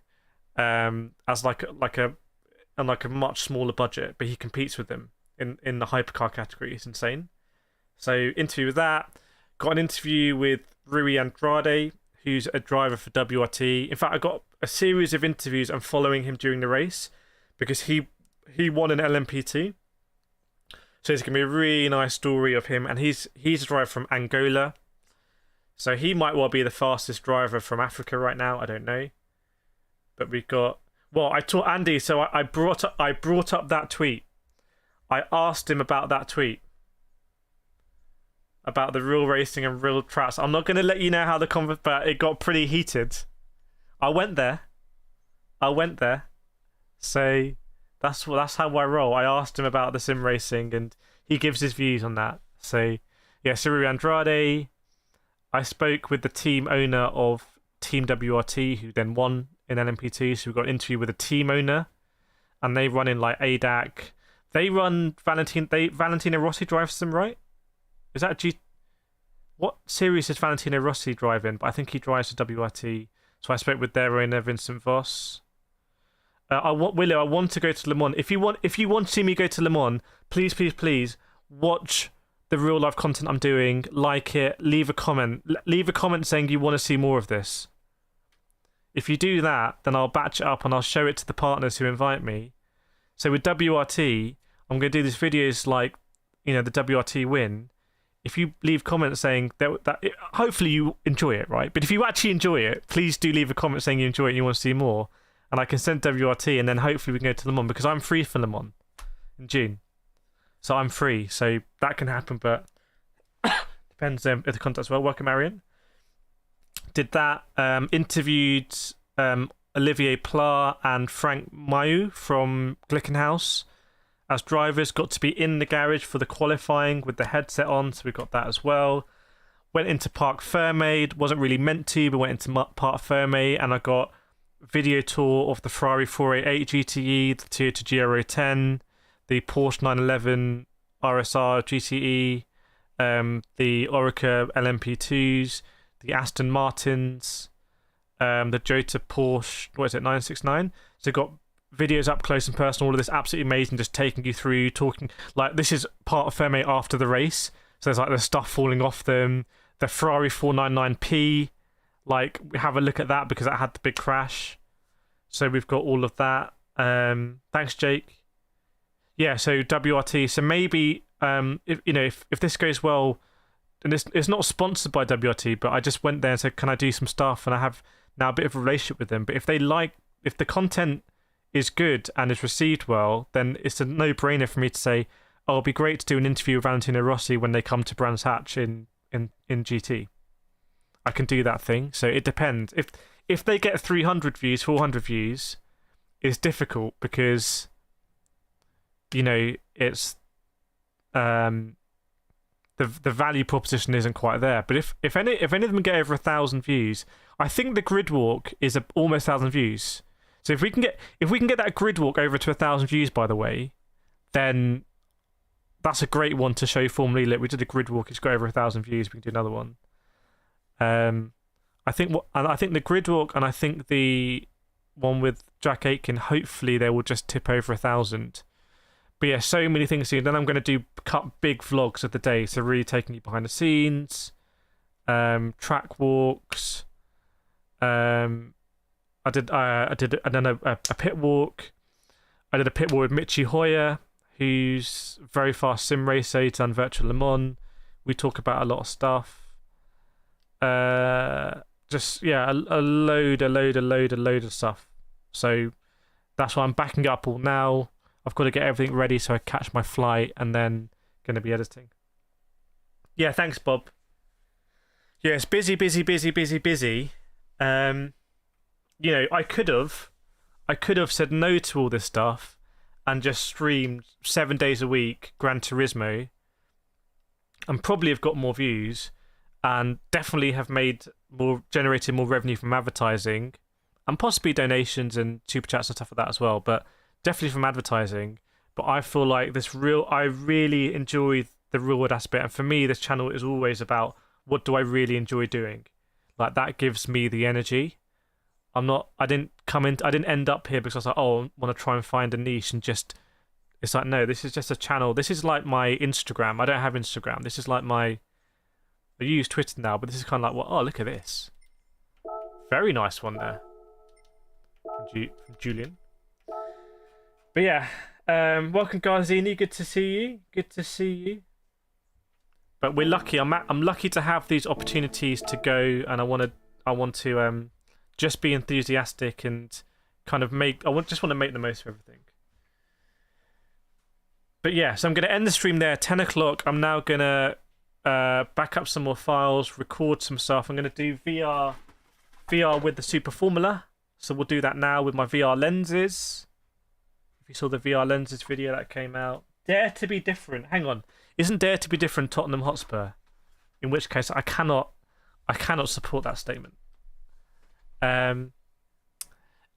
as like a much smaller budget, but he competes with them in the hypercar category. It's insane. So interview with that. Got an interview with Rui Andrade, who's a driver for WRT. In fact, I got a series of interviews. I'm following him during the race because he won an LMP2. So it's going to be a really nice story of him. And he's a driver from Angola. So he might well be the fastest driver from Africa right now. I don't know. But we've got... Well, I taught Andy, so I brought up that tweet. I asked him about that tweet. About the real racing and real tracks. I'm not going to let you know how but it got pretty heated. I went there. So that's how I roll. I asked him about the sim racing, and he gives his views on that. So yeah, Rui Andrade. I spoke with the team owner of Team WRT, who then won in LMP2. So we got an interview with the team owner, and they run in like ADAC. They run Valentino Rossi drives them, right? Is that what series does Valentino Rossi drive in? But I think he drives for WRT. So I spoke with their owner, Vincent Voss. Willow, I want to go to Le Mans. If you want to see me go to Le Mans, please watch the real life content I'm doing. Like it. Leave a comment saying you want to see more of this. If you do that, then I'll batch it up and I'll show it to the partners who invite me. So with WRT, I'm going to do these videos like, the WRT win. If you leave comments saying hopefully you enjoy it, right? But if you actually enjoy it, please do leave a comment saying you enjoy it and you want to see more. and I can send WRT, and then hopefully we can go to Le Mans, because I'm free for Le Mans in June. So I'm free, so that can happen, but depends if the contact's well. Welcome, Marion. Did that, interviewed Olivier Pla and Frank Mayu from Glickenhaus as drivers, got to be in the garage for the qualifying with the headset on, so we got that as well. Went into Parc Fermé, wasn't really meant to, but went into Parc Fermé, and I got video tour of the Ferrari 488 GTE, the Toyota Gr10, the Porsche 911 RSR GTE, the Oreca LMP2s, the Aston Martins, the Jota Porsche, 969. So got videos up close and personal, all of this absolutely amazing, just taking you through, talking, like, this is part of Fermé after the race, so there's like the stuff falling off them, the Ferrari 499P, like, we have a look at that because that had the big crash, so we've got all of that. Thanks, Jake. Yeah, so WRT, so maybe if this goes well, and it's not sponsored by WRT, but I just went there and said, can I do some stuff, and I have now a bit of a relationship with them, but if the content is good and is received well, then it's a no-brainer for me to say, oh, it'll be great to do an interview with Valentino Rossi when they come to Brands Hatch in GT. I can do that thing. So it depends. If they get 300 views, 400 views, it's difficult because, it's the value proposition isn't quite there. But if any of them get over 1,000 views, I think the grid walk is almost 1,000 views. So if we can get that grid walk over to 1,000 views, by the way, then that's a great one to show Formally Lit. We did a grid walk; it's got over 1,000 views. We can do another one. I think the grid walk, and I think the one with Jack Aitken, hopefully they will just tip over 1,000. But yeah, so many things to do. Then I'm going to cut big vlogs of the day, so really taking you behind the scenes, track walks. I did a pit walk. I did a pit walk with Michi Hoyer, who's a very fast sim racer. He's done Virtual Le Mans. We talk about a lot of stuff. A load of stuff. So that's why I'm backing up all now. I've got to get everything ready so I catch my flight, and then going to be editing. Yeah, thanks, Bob. Yeah, it's busy. I could have said no to all this stuff and just streamed 7 days a week Gran Turismo and probably have got more views and definitely have generated more revenue from advertising and possibly donations and super chats and stuff like that as well, but definitely from advertising. But I feel like I really enjoy the reward aspect, and for me this channel is always about what do I really enjoy doing. Like, that gives me the energy. I didn't end up here because I was like, oh, I want to try and find a niche and just, it's like, no, this is just a channel. This is like my Instagram. I don't have Instagram. This is like I use Twitter now, but this is kind of like, well, oh, look at this. Very nice one there. From Julian. But yeah, welcome, Garzini. Good to see you. But we're lucky. I'm lucky to have these opportunities to go, and I want to just be enthusiastic and kind of just want to make the most of everything. But yeah, so I'm going to end the stream there. 10 o'clock. I'm now going to back up some more files, record some stuff. I'm going to do VR with the Super Formula. So we'll do that now with my VR lenses. If you saw the VR lenses video that came out. Dare to be different. Hang on. Isn't Dare to be different Tottenham Hotspur? In which case I cannot support that statement. And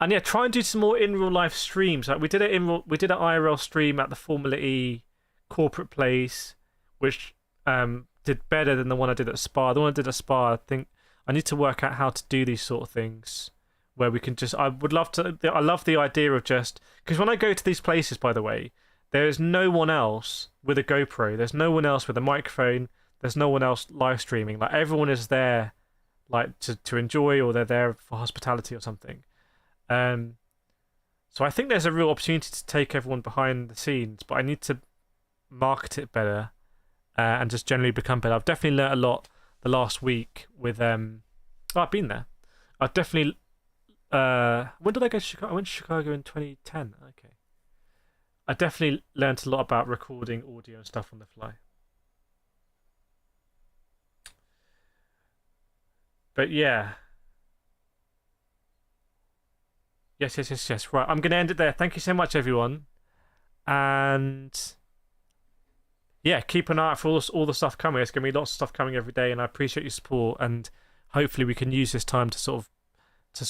yeah, try and do some more in real life streams. Like we did an IRL stream at the Formula E corporate place, which did better than the one I did at Spa. The one I did at Spa, I think I need to work out how to do these sort of things where we can just. I love the idea of just, because when I go to these places, by the way, there is no one else with a GoPro. There's no one else with a microphone. There's no one else live streaming. Like, everyone is there, like to enjoy, or they're there for hospitality or something. So I think there's a real opportunity to take everyone behind the scenes, but I need to market it better and just generally become better. I've definitely learnt a lot the last week with I've been there. I've definitely When did I go to Chicago? I went to Chicago in 2010. Okay. I definitely learned a lot about recording audio and stuff on the fly. But yeah. Yes. Right, I'm going to end it there. Thank you so much, everyone. And yeah, keep an eye out for all the stuff coming. There's going to be lots of stuff coming every day, and I appreciate your support. And hopefully, we can use this time to sort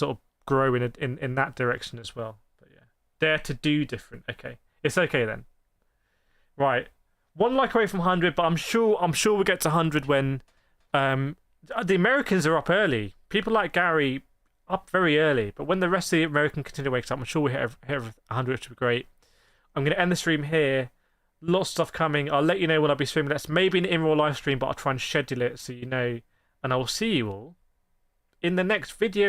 of grow in that direction as well. But yeah, dare to do different. Okay, it's okay then. Right, 1 like away from 100, but I'm sure we'll get to 100 when the Americans are up early. People like Gary up very early, but when the rest of the American continue wakes up, I'm sure we'll hit 100, which would be great. I'm going to end the stream here. Lots of stuff coming. I'll let you know when I'll be streaming. That's maybe an in-real live stream, but I'll try and schedule it so you know. And I will see you all in the next video